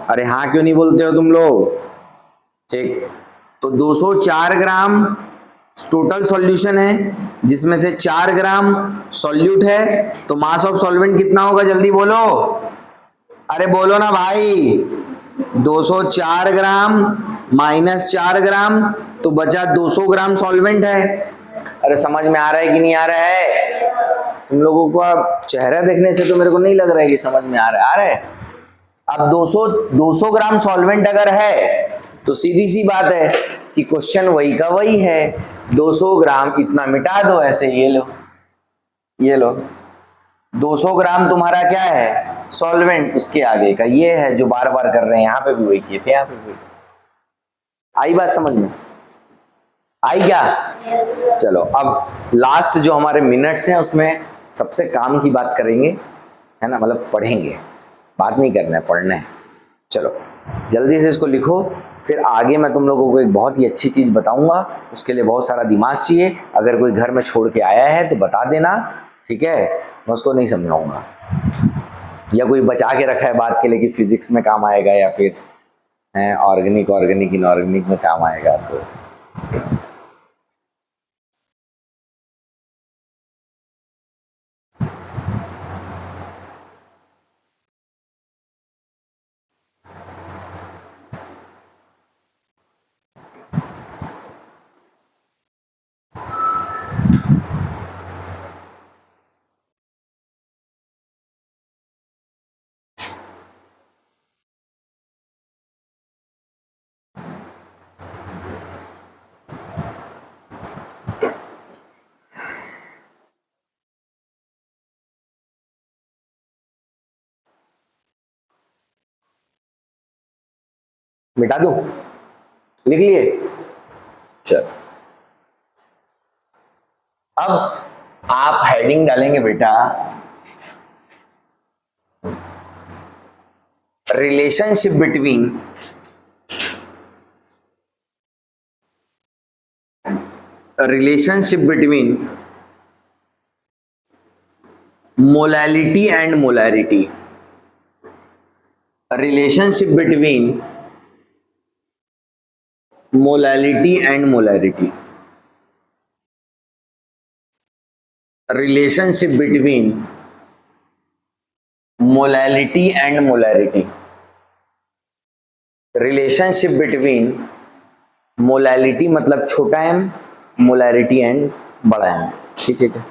अरे हाँ क्यों नहीं बोलते हो तुम लोग? ठीक, तो 204 ग्राम टोटल सॉल्यूशन है, जिसमें से 4 ग्राम सॉल्यूट है, तो मास ऑफ सॉल्वेंट कितना होगा? जल्दी बोलो, अरे बोलो ना भाई। 204 ग्राम माइनस 4 ग्राम, तो बचा 200 ग्राम सॉल्वेंट है। अरे समझ में आ रहा है कि नहीं आ रहा है? तुम लोगों को चेहरा देखने से तो मेरे को नहीं लग रहा है कि समझ में आ रहा है। आ रहा है? अब 200 ग्राम सॉल्वेंट अगर है तो सीधी सी बात है कि क्वेश्चन वही का वही है, 200 ग्राम इतना मिटा दो ऐसे, ये लो 200 ग्राम तुम्हारा क्या है सॉल्वेंट, उसके आगे का ये है जो बार बार कर रहे हैं, यहाँ पे भी वही किए थे, यहाँ पे भी। आई बात समझ में? आई क्या? चलो अब लास्ट जो हमारे मिनट्स हैं उसमें सबसे काम की बात करेंगे, है ना, मतलब पढ़ेंगे, बात नहीं करना है, पढ़ना है। चलो जल्दी से इसको लिखो, फिर आगे मैं तुम लोगों को एक बहुत ही अच्छी चीज़ बताऊंगा, उसके लिए बहुत सारा दिमाग चाहिए। अगर कोई घर में छोड़ के आया है तो बता देना, ठीक है? मैं उसको नहीं समझाऊंगा, या कोई बचा के रखा है बात के लिए कि फिजिक्स में काम आएगा या फिर ऑर्गेनिक इनऑर्गेनिक में काम आएगा, तो मिटा दूं? लिख लिए? चल अब आप हेडिंग डालेंगे बेटा, relationship between molality and molarity, relationship between molality and molarity, relationship between molality and molarity, relationship between molality मतलब छोटा एम, मोलैरिटी एंड बड़ा एम, ठीक है क्या?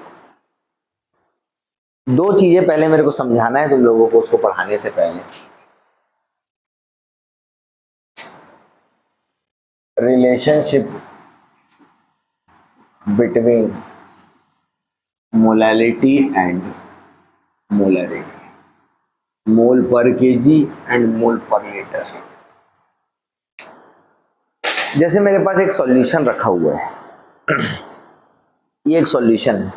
दो चीजें पहले मेरे को समझाना है तुम लोगों को उसको पढ़ाने से पहले। Relationship between molality and molarity, mole पर केजी एंड मोल पर लीटर। जैसे मेरे पास एक सॉल्यूशन रखा हुआ है, ये एक सॉल्यूशन है,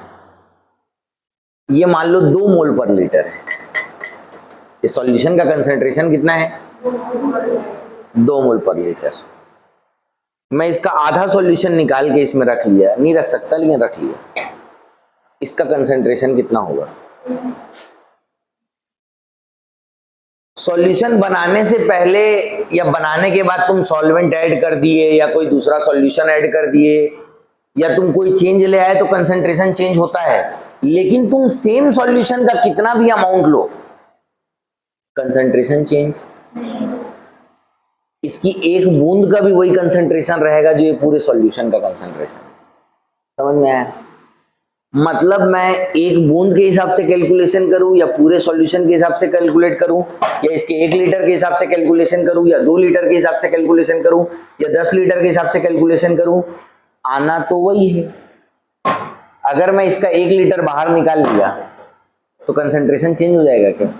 ये मान लो 2 मोल पर लीटर है। ये सॉल्यूशन का कंसंट्रेशन कितना है? 2 मोल पर लीटर। मैं इसका आधा सॉल्यूशन निकाल के इसमें रख लिया, नहीं रख सकता लेकिन रख लिया, इसका कंसंट्रेशन कितना होगा? सॉल्यूशन बनाने से पहले या बनाने के बाद तुम सॉल्वेंट ऐड कर दिए या कोई दूसरा सॉल्यूशन ऐड कर दिए या तुम कोई चेंज ले आए तो कंसंट्रेशन चेंज होता है, लेकिन तुम सेम सॉल्यूशन का कितना भी अमाउंट लो, कंसंट्रेशन चेंज। इसकी एक बूंद का भी वही कंसंट्रेशन रहेगा जो ये पूरे सॉल्यूशन का कंसंट्रेशन। समझ में आया? मतलब मैं एक बूंद के हिसाब से कैलकुलेशन करूं या पूरे सॉल्यूशन के हिसाब से कैलकुलेट करूं, या इसके 1 लीटर के हिसाब से कैलकुलेशन करूं या 2 लीटर के हिसाब से कैलकुलेशन करूं या 10 लीटर के हिसाब से कैलकुलेशन करूं, आना तो वही है। अगर मैं इसका 1 लीटर बाहर निकाल लिया तो कंसंट्रेशन चेंज हो जाएगा क्या?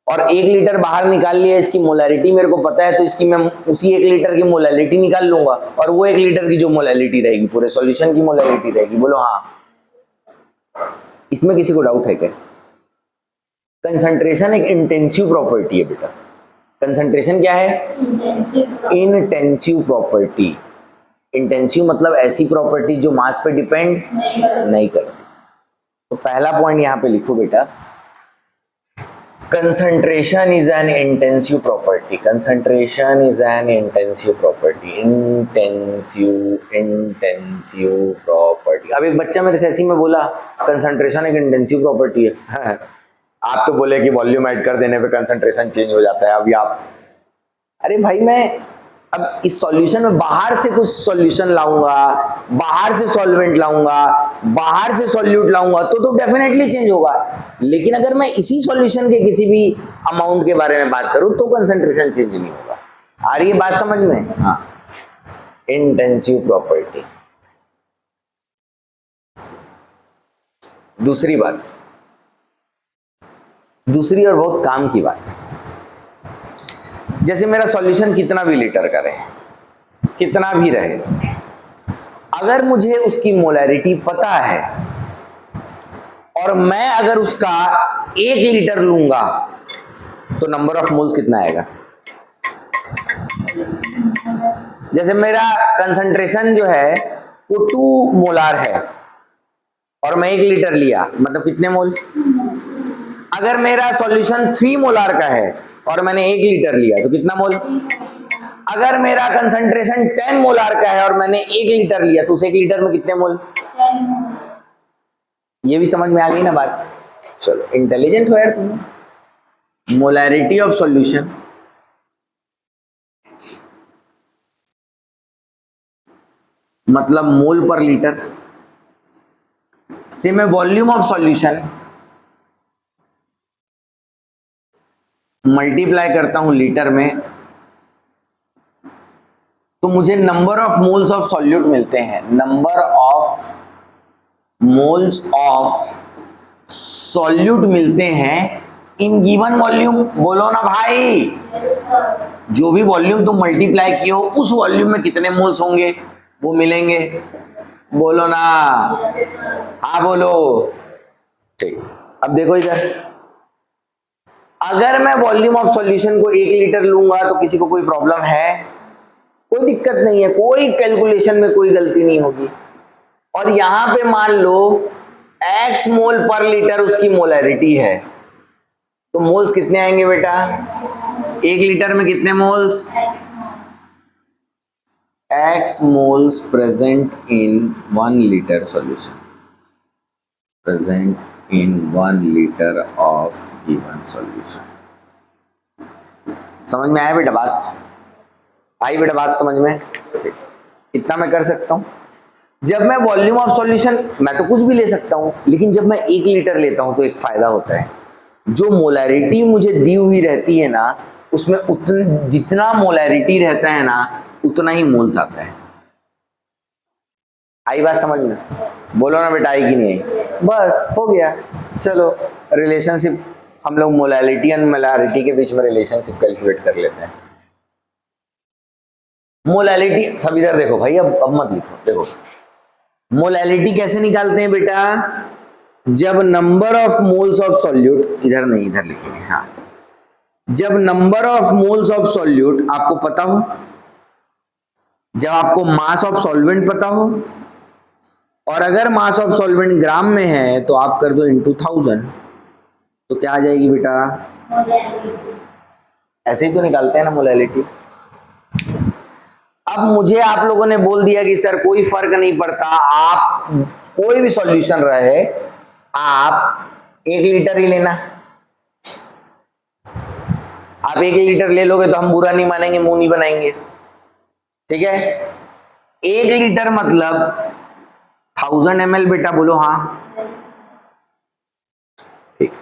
और 1 लीटर बाहर निकाल लिया, इसकी मोलैलिटी मेरे को पता है, तो इसकी मैं उसी 1 लीटर की मोलैलिटी निकाल लूंगा और वो 1 लीटर की जो मोलैलिटी रहेगी पूरे सॉल्यूशन की मोलैलिटी रहेगी। बोलो हाँ। इसमें किसी को डाउट है क्या? कंसंट्रेशन एक इंटेंसिव प्रॉपर्टी है बेटा। कंसंट्रेशन क्या है? Intensive property. इंटेंसिव मतलब ऐसी प्रॉपर्टी जो मास पे डिपेंड नहीं करती। तो पहला पॉइंट यहां पे लिखो बेटा, concentration is an intensive property. Concentration is an intensive property. Intensive property. अब एक बच्चा मेरे से ऐसी में बोला कंसंट्रेशन एक इंटेंसिव प्रॉपर्टी है। आप तो बोले कि वॉल्यूम ऐड कर देने पे कंसंट्रेशन चेंज हो जाता है। अभी आप अरे भाई मैं अब इस सॉल्यूशन में बाहर से कुछ सॉल्यूशन लाऊंगा, बाहर से सॉल्वेंट लाऊंगा, बाहर से सॉल्यूट लाऊंगा तो डेफिनेटली चेंज होगा। लेकिन अगर मैं इसी सॉल्यूशन के किसी भी अमाउंट के बारे में बात करूं तो कंसंट्रेशन चेंज नहीं होगा। आ रही है बात समझ में? हाँ, इंटेंसिव प्रॉपर्टी। दूसरी बात, दूसरी और बहुत काम की बात, जैसे मेरा सॉल्यूशन कितना भी लीटर का रहे, कितना भी रहे, अगर मुझे उसकी मोलैरिटी पता है और मैं अगर उसका 1 लीटर लूंगा तो नंबर ऑफ मोल्स कितना आएगा? जैसे मेरा कंसंट्रेशन जो है वो 2 मोलार है और मैं 1 लीटर लिया, मतलब कितने मोल? अगर मेरा सॉल्यूशन 3 मोलार का है और मैंने 1 लीटर लिया तो कितना मोल? अगर मेरा कंसंट्रेशन 10 मोलार का है और मैंने 1 लीटर लिया तो उस 1 लीटर में कितने मोल? ये भी समझ में आ गई ना बात? चलो, इंटेलिजेंट हो यार तुम। मोलैरिटी ऑफ सॉल्यूशन मतलब मोल पर लीटर से मैं वॉल्यूम ऑफ सॉल्यूशन मल्टीप्लाई करता हूं लीटर में तो मुझे number of moles of solute मिलते हैं। Number of moles of solute मिलते हैं इन गिवन वॉल्यूम। बोलो ना भाई, जो भी वॉल्यूम तुम मल्टीप्लाई किए हो उस वॉल्यूम में कितने मोल्स होंगे वो मिलेंगे। बोलो ना, हाँ बोलो। ठीक, अब देखो इधर, अगर मैं वॉल्यूम ऑफ सॉल्यूशन को 1 लीटर लूंगा तो किसी को कोई प्रॉब्लम है? कोई दिक्कत नहीं है, कोई कैलकुलेशन में कोई गलती नहीं होगी। और यहां पे मान लो x मोल पर लीटर उसकी मोलैरिटी है तो मोल्स कितने आएंगे बेटा? 1 लीटर में कितने moles? x moles present in 1 litre solution, present in 1 litre of given solution. समझ में आया बेटा बात? आई बेटा बात समझ में? ठीक, इतना मैं कर सकता हूं। जब मैं वॉल्यूम ऑफ सॉल्यूशन, मैं तो कुछ भी ले सकता हूं, लेकिन जब मैं 1 लीटर लेता हूं तो एक फायदा होता है, जो मोलैरिटी मुझे दी हुई रहती है ना उसमें जितना मोलैरिटी रहता है ना उतना ही मोल्स आता है। आई बात समझ में? बोलो ना बेटा, आई कि नहीं आई? बस हो गया। चलो, रिलेशनशिप हम लोग मोलैरिटी एंड मोलैरिटी के बीच में रिलेशनशिप कैलकुलेट कर लेते हैं। मोलैरिटी, सब इधर देखो भाई, अब मत लिखो। देखो मोलैरिटी कैसे निकालते हैं बेटा? जब number of moles of solute, इधर नहीं इधर लिखेंगे, हाँ, जब number of moles of solute आपको पता हो, जब आपको मास ऑफ सॉल्वेंट पता हो, और अगर मास ऑफ सॉल्वेंट ग्राम में है तो आप कर दो into 1000 तो क्या आ जाएगी बेटा? ऐसे ही तो निकालते हैं ना मोलैरिटी। अब मुझे आप लोगों ने बोल दिया कि सर कोई फर्क नहीं पड़ता, आप कोई भी सॉल्यूशन रहे आप 1 लीटर ही लेना। आप 1 लीटर ले लोगे तो हम बुरा नहीं मानेंगे, मुंह नहीं बनाएंगे, ठीक है? 1 लीटर मतलब 1000 ml बेटा, बोलो हाँ। ठीक,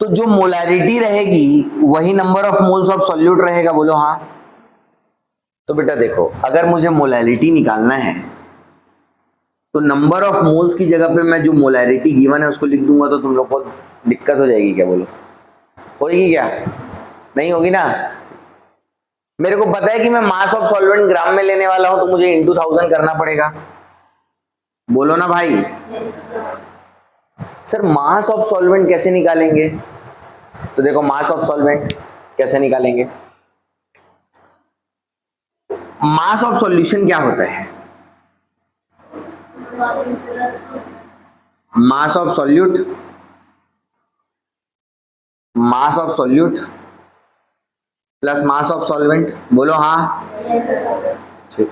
तो जो मोलैरिटी रहेगी वही number of moles of solute रहेगा, बोलो हाँ। तो बेटा देखो, अगर मुझे मोलैरिटी निकालना है तो नंबर ऑफ मोल्स की जगह पे मैं जो मोलैरिटी गिवन है उसको लिख दूंगा तो तुम लोग को दिक्कत हो जाएगी क्या? बोलो, होगी क्या? नहीं होगी ना? मेरे को पता है कि मैं मास ऑफ सॉल्वेंट ग्राम में लेने वाला हूं तो मुझे into 1000 करना पड़ेगा। बोलो ना भाई। सर मास ऑफ सॉल्वेंट कैसे निकालेंगे? तो देखो, मास ऑफ सॉल्वेंट कैसे निकालेंगे? मास ऑफ सॉल्यूशन क्या होता है? Mass of solute, mass of solute plus mass of solvent, बोलो हाँ। ठीक,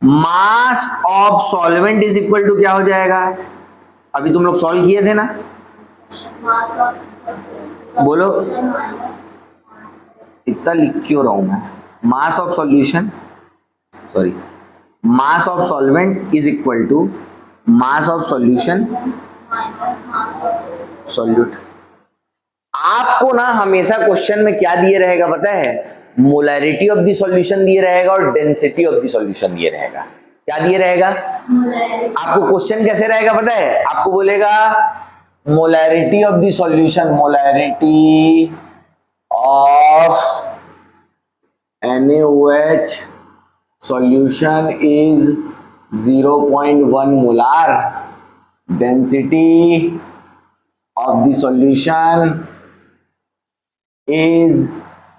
mass of solvent is equal to क्या हो जाएगा? अभी तुम लोग सॉल्व किए थे ना, बोलो, इतना लिख क्यों रहा हूं मैं? Mass of solution, sorry, mass of solvent is equal to mass of solution solute. आपको ना हमेशा क्वेश्चन में क्या दिए रहेगा पता है? मोलैरिटी ऑफ द सॉल्यूशन दिए रहेगा और डेंसिटी ऑफ द सॉल्यूशन दिए रहेगा। क्या दिए रहेगा? आपको क्वेश्चन कैसे रहेगा पता है? आपको बोलेगा molarity of the solution, molarity of NaOH solution is 0.1 molar, density of the solution is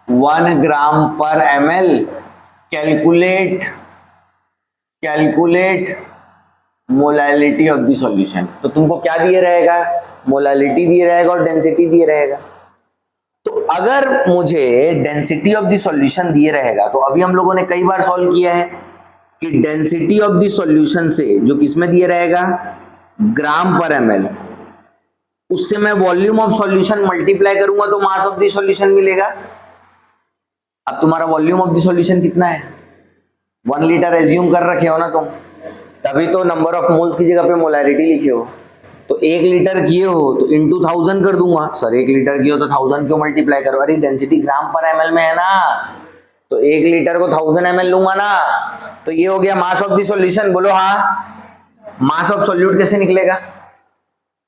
1 gram per ml. Calculate molality of the solution. तो तुमको क्या दिए रहेगा? मोलैलिटी दिए रहेगा और डेंसिटी दिए रहेगा। तो अगर मुझे डेंसिटी ऑफ द सॉल्यूशन दिए रहेगा, तो अभी हम लोगों ने कई बार सॉल्व किया है कि डेंसिटी ऑफ द सॉल्यूशन से जो किसमें दिए रहेगा? ग्राम पर ml, उससे मैं वॉल्यूम ऑफ सॉल्यूशन मल्टीप्लाई करूंगा तो मास ऑफ द सॉल्यूशन मिलेगा। अब तुम्हारा वॉल्यूम ऑफ द सॉल्यूशन कितना है? 1 लीटर एज्यूम कर रखे हो ना तुम, तभी तो नंबर ऑफ मोल्स की जगह पे मोलैरिटी लिखे हो। तो 1 लीटर किए हो तो इंटू 1000 कर दूंगा। सर 1 लीटर किए हो तो 1000 क्यों मल्टीप्लाई करो? अरे डेंसिटी ग्राम पर ml में है ना, तो 1 लीटर को 1000 ml लूंगा ना, तो ये हो गया मास ऑफ द सॉल्यूशन। बोलो हाँ। मास ऑफ सॉल्यूट कैसे निकलेगा?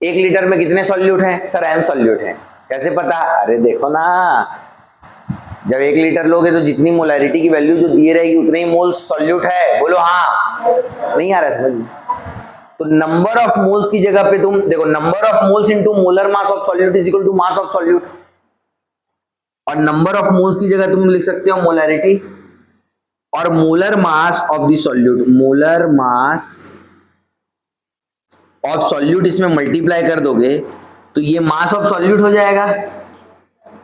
1 लीटर में कितने सॉल्यूट हैं? सर m सॉल्यूट है। कैसे पता? अरे देखो ना, जब 1 लीटर लोगे तो जितनी मोलैरिटी की वैल्यू जो दिए रहेगी उतने ही मोल्स सॉल्यूट है। बोलो हाँ। नहीं आ रहा समझ में? तो नंबर ऑफ मोल्स की जगह पे तुम देखो, number of moles into molar mass of solute is equal to mass of solute, और नंबर ऑफ मोल्स की जगह तुम लिख सकते हो मोलैरिटी, और molar mass of the solute, molar mass of solute इसमें मल्टीप्लाई कर दोगे तो ये मास ऑफ सॉल्यूट हो जाएगा,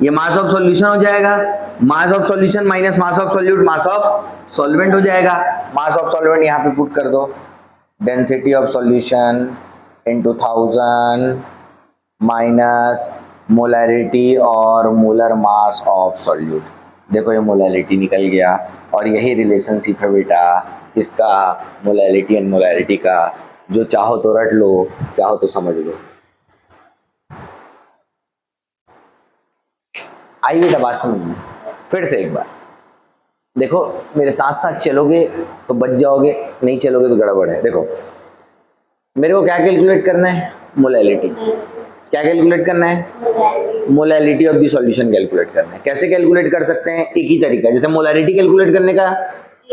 ये मास ऑफ सॉल्यूशन हो जाएगा। मास of solution minus mass of solute, mass of solvent हो जाएगा। मास ऑफ सॉल्वेंट यहाँ पे पुट कर दो, density of solution into 1000 minus molarity और मोलर मास ऑफ सॉल्यूट। देखो ये मोलैरिटी निकल गया, और यही रिलेशनशिप है बेटा इसका, मोलैरिटी एंड मोलैरिटी का। जो चाहो तो रट लो, चाहो तो समझ लो। आई बेटा बात समझ में? फिर से एक बार देखो, मेरे साथ साथ चलोगे तो बच जाओगे, नहीं चलोगे तो गड़बड़ है। देखो मेरे को क्या कैलकुलेट करना है? मोलैलिटी। क्या कैलकुलेट करना है? Molality of the solution calculate करना है। कैसे कैलकुलेट कर सकते हैं? एक ही तरीका, जैसे मोलैलिटी कैलकुलेट करने का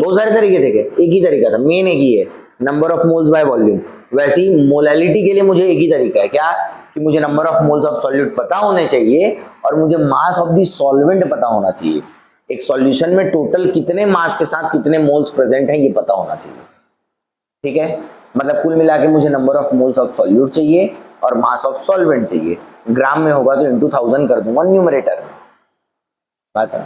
बहुत सारे तरीके थे, एक ही तरीका था, मेन एक ही है, number of moles by volume. वैसे ही मोलैलिटी के लिए मुझे एक ही तरीका है, क्या कि मुझे number of moles of solute पता होने चाहिए और मुझे मास ऑफ द सॉल्वेंट पता होना चाहिए। एक सॉल्यूशन में टोटल कितने मास के साथ कितने मोल्स प्रेजेंट हैं ये पता होना चाहिए। ठीक है, मतलब कुल मिला के मुझे number of moles of solute चाहिए और मास ऑफ सॉल्वेंट चाहिए। ग्राम में होगा तो इंटू 1000 कर दूंगा न्यूमरेटर में। बात है।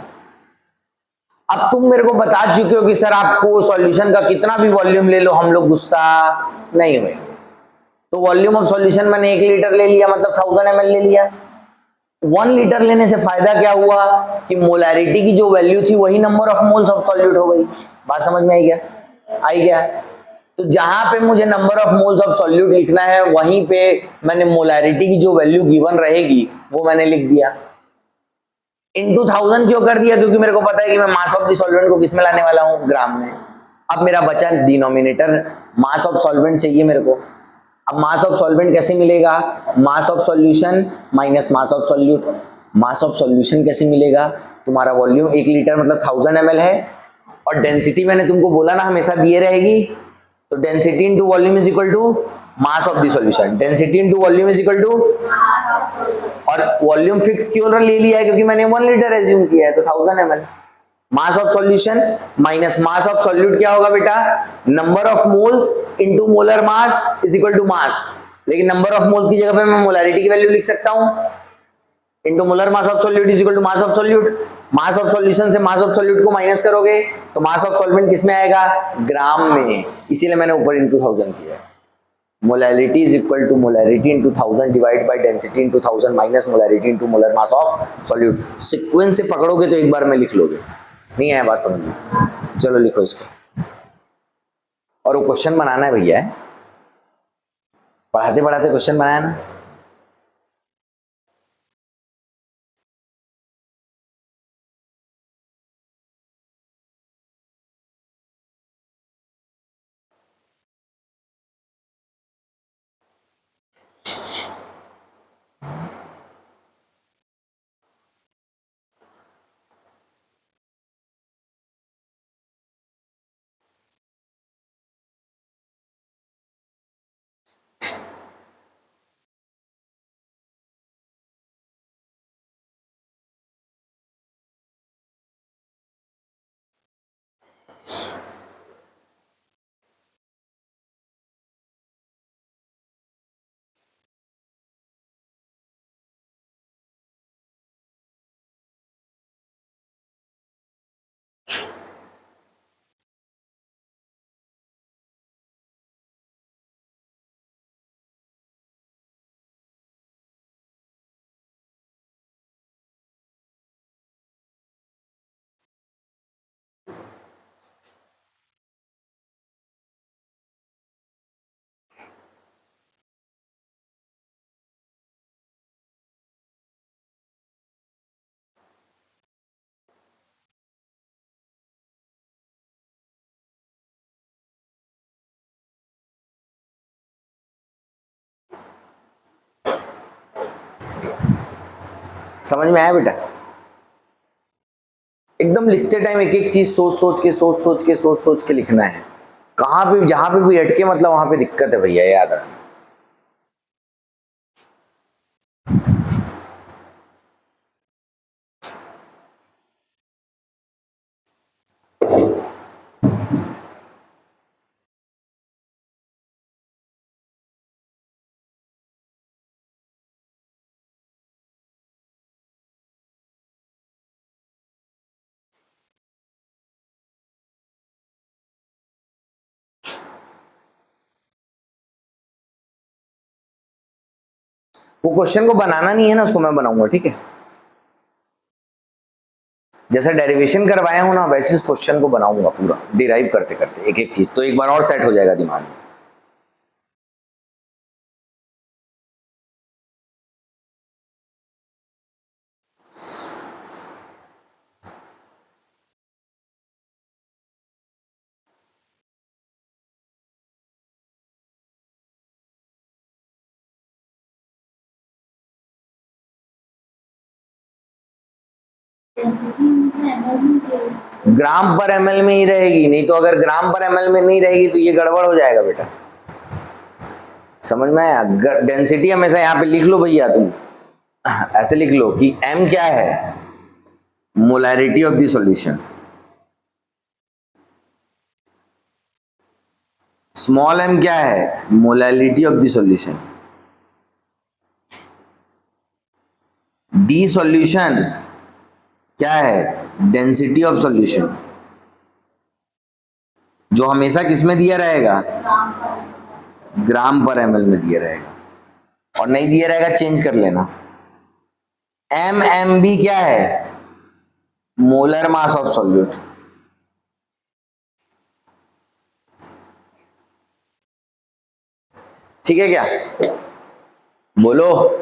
अब तुम मेरे को बता चुके हो कि सर आपको सॉल्यूशन का कितना भी वॉल्यूम ले लो हम लोग गुस्सा नहीं हुए। तो वॉल्यूम ऑफ सॉल्यूशन मैंने 1 लीटर ले लिया, मतलब 1000 ml ले लिया। 1 लीटर लेने से फायदा क्या हुआ कि मोलैरिटी की जो वैल्यू थी वही number of moles of solute हो गई। बात समझ में आई क्या? आई क्या? तो जहां पे मुझे number of moles of solute लिखना है वहीं पे मैंने मोलैरिटी की जो वैल्यू गिवन रहेगी वो मैंने लिख दिया। इंटू 1000 क्यों कर दिया? क्योंकि मेरे को पता है कि मैं मास ऑफ द सॉल्वेंट को किसमें लाने वाला हूँ? ग्राम में। अब मेरा बचा डिनोमिनेटर, मास ऑफ सॉल्वेंट चाहिए मेरे को। अब मास ऑफ सॉल्वेंट कैसे मिलेगा? मास of solution minus mass of solute. Mass of solution कैसे मिलेगा? तुम्हारा वॉल्यूम 1 लीटर मतलब 1000 ml है, और डेंसिटी मैंने तुमको बोला ना हमेशा दिए रहेगी, तो density into volume is equal to mass of the solution. Density into volume is equal to, और वॉल्यूम फिक्स क्यों ले लिया है? क्योंकि मैंने 1 लीटर एज्यूम किया है, तो 1000 ml। Mass of solution minus mass of solute क्या होगा बेटा? Number of moles into molar mass is equal to mass. लेकिन नंबर ऑफ मोल्स की जगह पे मैं मोलैरिटी की वैल्यू लिख सकता हूं, into molar mass of solute is equal to mass of solute. Mass of solution से मास ऑफ सॉल्यूट को माइनस करोगे तो मास ऑफ सॉल्वेंट किस में आएगा? ग्राम में। इसीलिए मैंने ऊपर इनटू 1000 किया। Molarity is equal to molarity into 1000 divide by density into 1000 minus molarity into molar mass of solute. Sequence से पकड़ोगे तो एक बार में लिख लोगे, नहीं आया बात समझ में? चलो लिखो इसको, और वो क्वेश्चन बनाना है भैया, पढ़ाते पढ़ाते क्वेश्चन बनाया ना। समझ में आया बेटा? एकदम लिखते टाइम एक एक चीज सोच सोच के लिखना है। कहाँ पे जहां पे भी अटके मतलब वहां पे दिक्कत है भैया, याद रखना। वो क्वेश्चन को बनाना नहीं है ना, उसको मैं बनाऊंगा, ठीक है? जैसा डेरिवेशन करवाया हूं ना वैसे उस क्वेश्चन को बनाऊंगा पूरा, डिराइव करते करते एक एक चीज, तो एक बार और सेट हो जाएगा दिमाग में। ग्राम पर एमएल में ही रहेगी, नहीं तो अगर ग्राम पर एमएल में नहीं रहेगी तो ये गड़बड़ हो जाएगा बेटा। समझ में आया? डेंसिटी हमेशा यहाँ पे लिख लो भैया, तुम ऐसे लिख लो कि m क्या है, molarity of the solution, small m क्या है, molarity of the solution, D solution क्या है, डेंसिटी ऑफ सॉल्यूशन, जो हमेशा किस में दिया रहेगा, ग्राम पर एमएल में दिया रहेगा, और नहीं दिया रहेगा चेंज कर लेना। एम एम बी क्या है, मोलर मास ऑफ सॉल्यूट। ठीक है क्या? बोलो।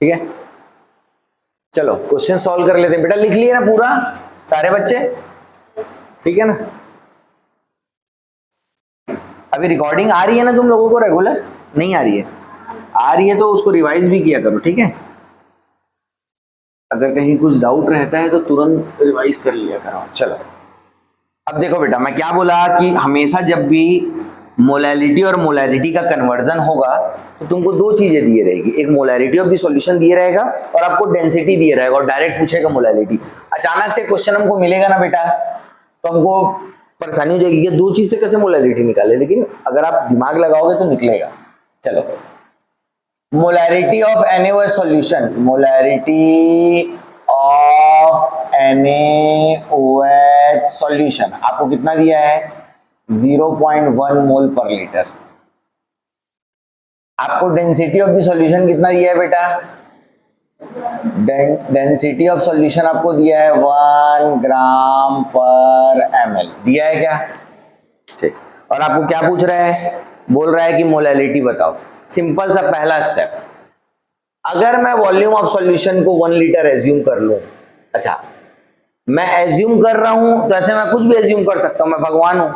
ठीक है, चलो क्वेश्चन सॉल्व कर लेते हैं। बेटा लिख लिया ना पूरा सारे बच्चे? ठीक है ना? अभी रिकॉर्डिंग आ रही है ना तुम लोगों को रेगुलर? नहीं आ रही है तो उसको रिवाइज भी किया करो, ठीक है। अगर कहीं कुछ डाउट रहता है तो तुरंत रिवाइज कर लिया करो। चलो अब देखो बेटा, मैं क्या बोला कि हमेशा जब भी मोलैलिटी और मोलैरिटी का कन्वर्जन होगा तो तुमको दो चीजें दिए रहेगी, एक मोलैरिटी ऑफ द सॉल्यूशन दिए रहेगा और आपको डेंसिटी दिए रहेगा, और डायरेक्ट पूछेगा मोलैलिटी। अचानक से क्वेश्चन हमको मिलेगा ना बेटा तो हमको परेशानी हो जाएगी कि दो चीज से कैसे मोलैरिटी निकाले, लेकिन अगर आप दिमाग लगाओगे तो निकलेगा। चलो, molarity of NaOH solution, molarity of NaOH solution आपको कितना दिया है? 0.1 मोल पर लीटर। आपको डेंसिटी ऑफ द सॉल्यूशन कितना दिया है बेटा? डेंसिटी ऑफ सॉल्यूशन आपको दिया है 1 ग्राम पर ml, दिया है क्या? ठीक। और आपको क्या पूछ रहा है? बोल रहा है कि मोलैलिटी बताओ। सिंपल सा पहला स्टेप, अगर मैं वॉल्यूम ऑफ सॉल्यूशन को 1 लीटर एज्यूम कर लूं, अच्छा मैं एज्यूम कर रहा हूं तो ऐसे मैं कुछ भी एज्यूम कर सकता हूं, मैं भगवान हूं,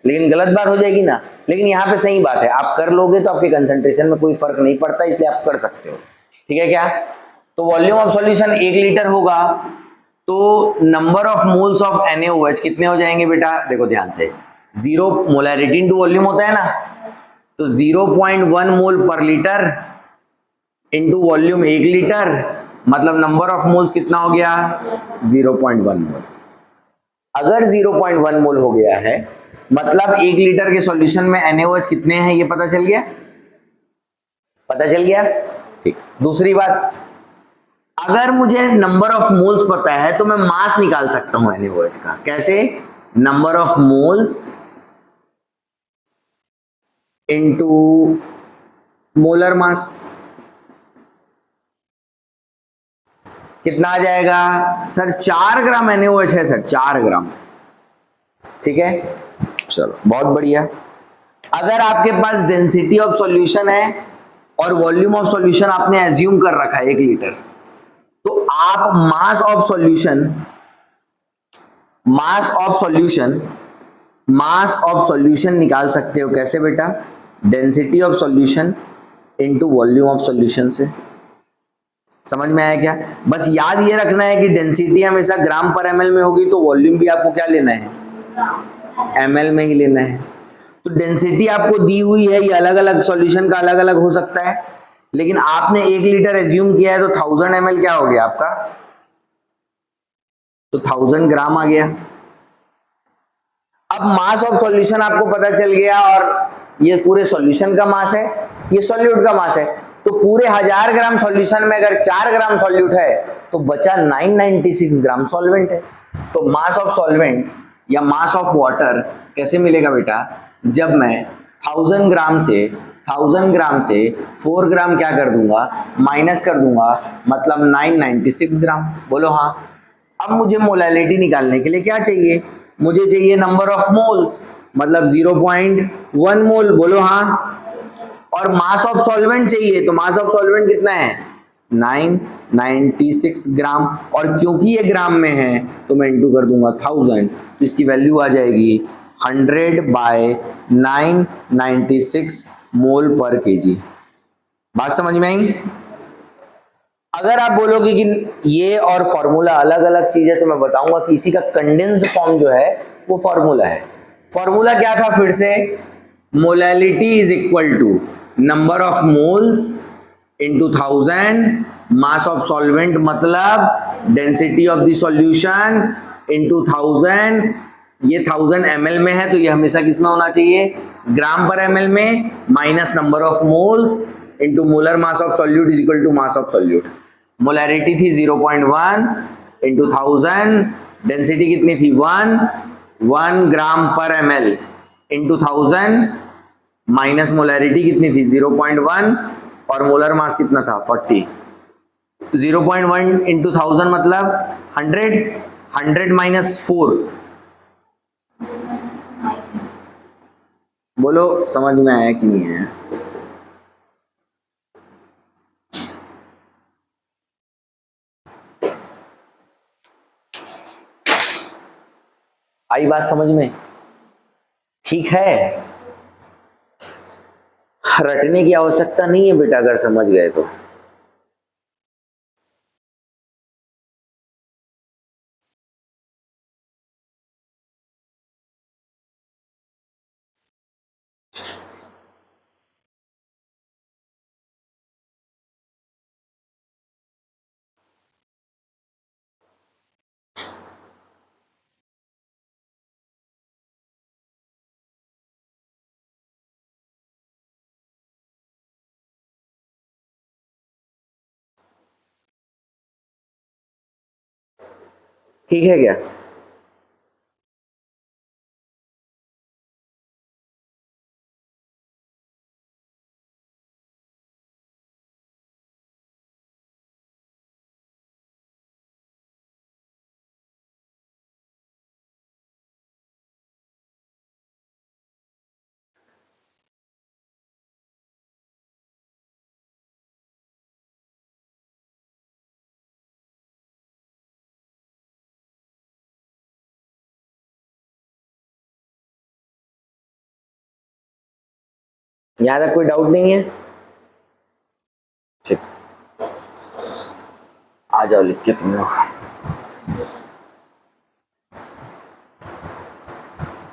लेकिन गलत बात हो जाएगी ना। लेकिन यहां पे सही बात है, आप कर लोगे तो आपके कंसंट्रेशन में कोई फर्क नहीं पड़ता, इसलिए आप कर सकते हो, ठीक है क्या। तो वॉल्यूम ऑफ सॉल्यूशन 1 लीटर होगा तो number of moles of NaOH कितने हो जाएंगे बेटा? देखो ध्यान से, 0 मोलैरिटी इनटू वॉल्यूम होता है ना, तो 0.1 मोल पर लीटर इंटू वॉल्यूम 1 लीटर, मतलब नंबर ऑफ मोल्स कितना हो गया? 0.1 मोल। अगर 0.1 मोल हो गया है मतलब 1 लीटर के सॉल्यूशन में NaOH कितने हैं ये पता चल गया? पता चल गया, ठीक। दूसरी बात, अगर मुझे नंबर ऑफ मोल्स पता है तो मैं मास निकाल सकता हूं NaOH का। कैसे? Number of moles into molar मास। कितना आ जाएगा सर? 4 ग्राम NaOH है सर, 4 ग्राम, ठीक है। चलो बहुत बढ़िया। अगर आपके पास डेंसिटी ऑफ सॉल्यूशन है और वॉल्यूम ऑफ सॉल्यूशन आपने एज्यूम कर रखा है 1 लीटर, तो आप मास of solution, mass of solution, mass of solution निकाल सकते हो। कैसे बेटा? Density of solution into volume of solution से। समझ में आया क्या? बस याद ये रखना है कि डेंसिटी हमेशा ग्राम पर ml में होगी, तो वॉल्यूम भी आपको क्या लेना है? ml में ही लेना है। तो डेंसिटी आपको दी हुई है, ये अलग अलग सॉल्यूशन का अलग अलग हो सकता है, लेकिन आपने 1 लीटर एज्यूम किया है तो 1000 ml क्या हो गया आपका? तो 1000 ग्राम आ गया। अब मास ऑफ सॉल्यूशन आपको पता चल गया, और ये पूरे सॉल्यूशन का मास है, ये सॉल्यूट का मास है, तो पूरे 1000 ग्राम सॉल्यूशन में अगर 4 ग्राम सॉल्यूट है तो बचा 996 ग्राम सॉल्वेंट है। तो मास ऑफ सॉल्वेंट या मास ऑफ वाटर कैसे मिलेगा बेटा? जब मैं 1000 ग्राम से 4 ग्राम क्या कर दूंगा? माइनस कर दूंगा, मतलब 996 ग्राम। बोलो हाँ। अब मुझे मोलैलिटी निकालने के लिए क्या चाहिए? मुझे चाहिए नंबर ऑफ मोल्स, मतलब 0.1 मोल। बोलो हाँ। और मास ऑफ सॉल्वेंट चाहिए, तो मास ऑफ सॉल्वेंट कितना है? 996 ग्राम, और क्योंकि ये ग्राम में है तो मैं इंटू कर दूंगा 1000, तो इसकी वैल्यू आ जाएगी 100/996 मोल पर केजी। बात समझ में आई? अगर आप बोलोगे कि ये और फॉर्मूला अलग अलग चीज है, तो मैं बताऊंगा कि इसी का कंडेंस्ड फॉर्म जो है वो फॉर्मूला है। फॉर्मूला क्या था फिर से? Molality is equal to number of moles into 1000, mass of solvent मतलब density of the solution into 1000। ये 1000 ml में है तो ये हमेशा किस में होना चाहिए? ग्राम पर ml में, minus number of moles into molar mass of solute is equal to mass of solute. Molarity थी 0.1 इंटू 1000, डेंसिटी कितनी थी? 1 ग्राम पर ml इंटू 1000, माइनस मोलैरिटी कितनी थी? 0.1, और मोलर मास कितना था? 40। 0.1 इंटू 1000 मतलब 100, 100 माइनस 4। बोलो समझ में आया कि नहीं आया? आई बात समझ में? ठीक है। रटने की आवश्यकता नहीं है बेटा, अगर समझ गए तो। ठीक है क्या? यहाँ तक कोई डाउट नहीं है? ठीक, आ जाओ लिख के तुम लोग।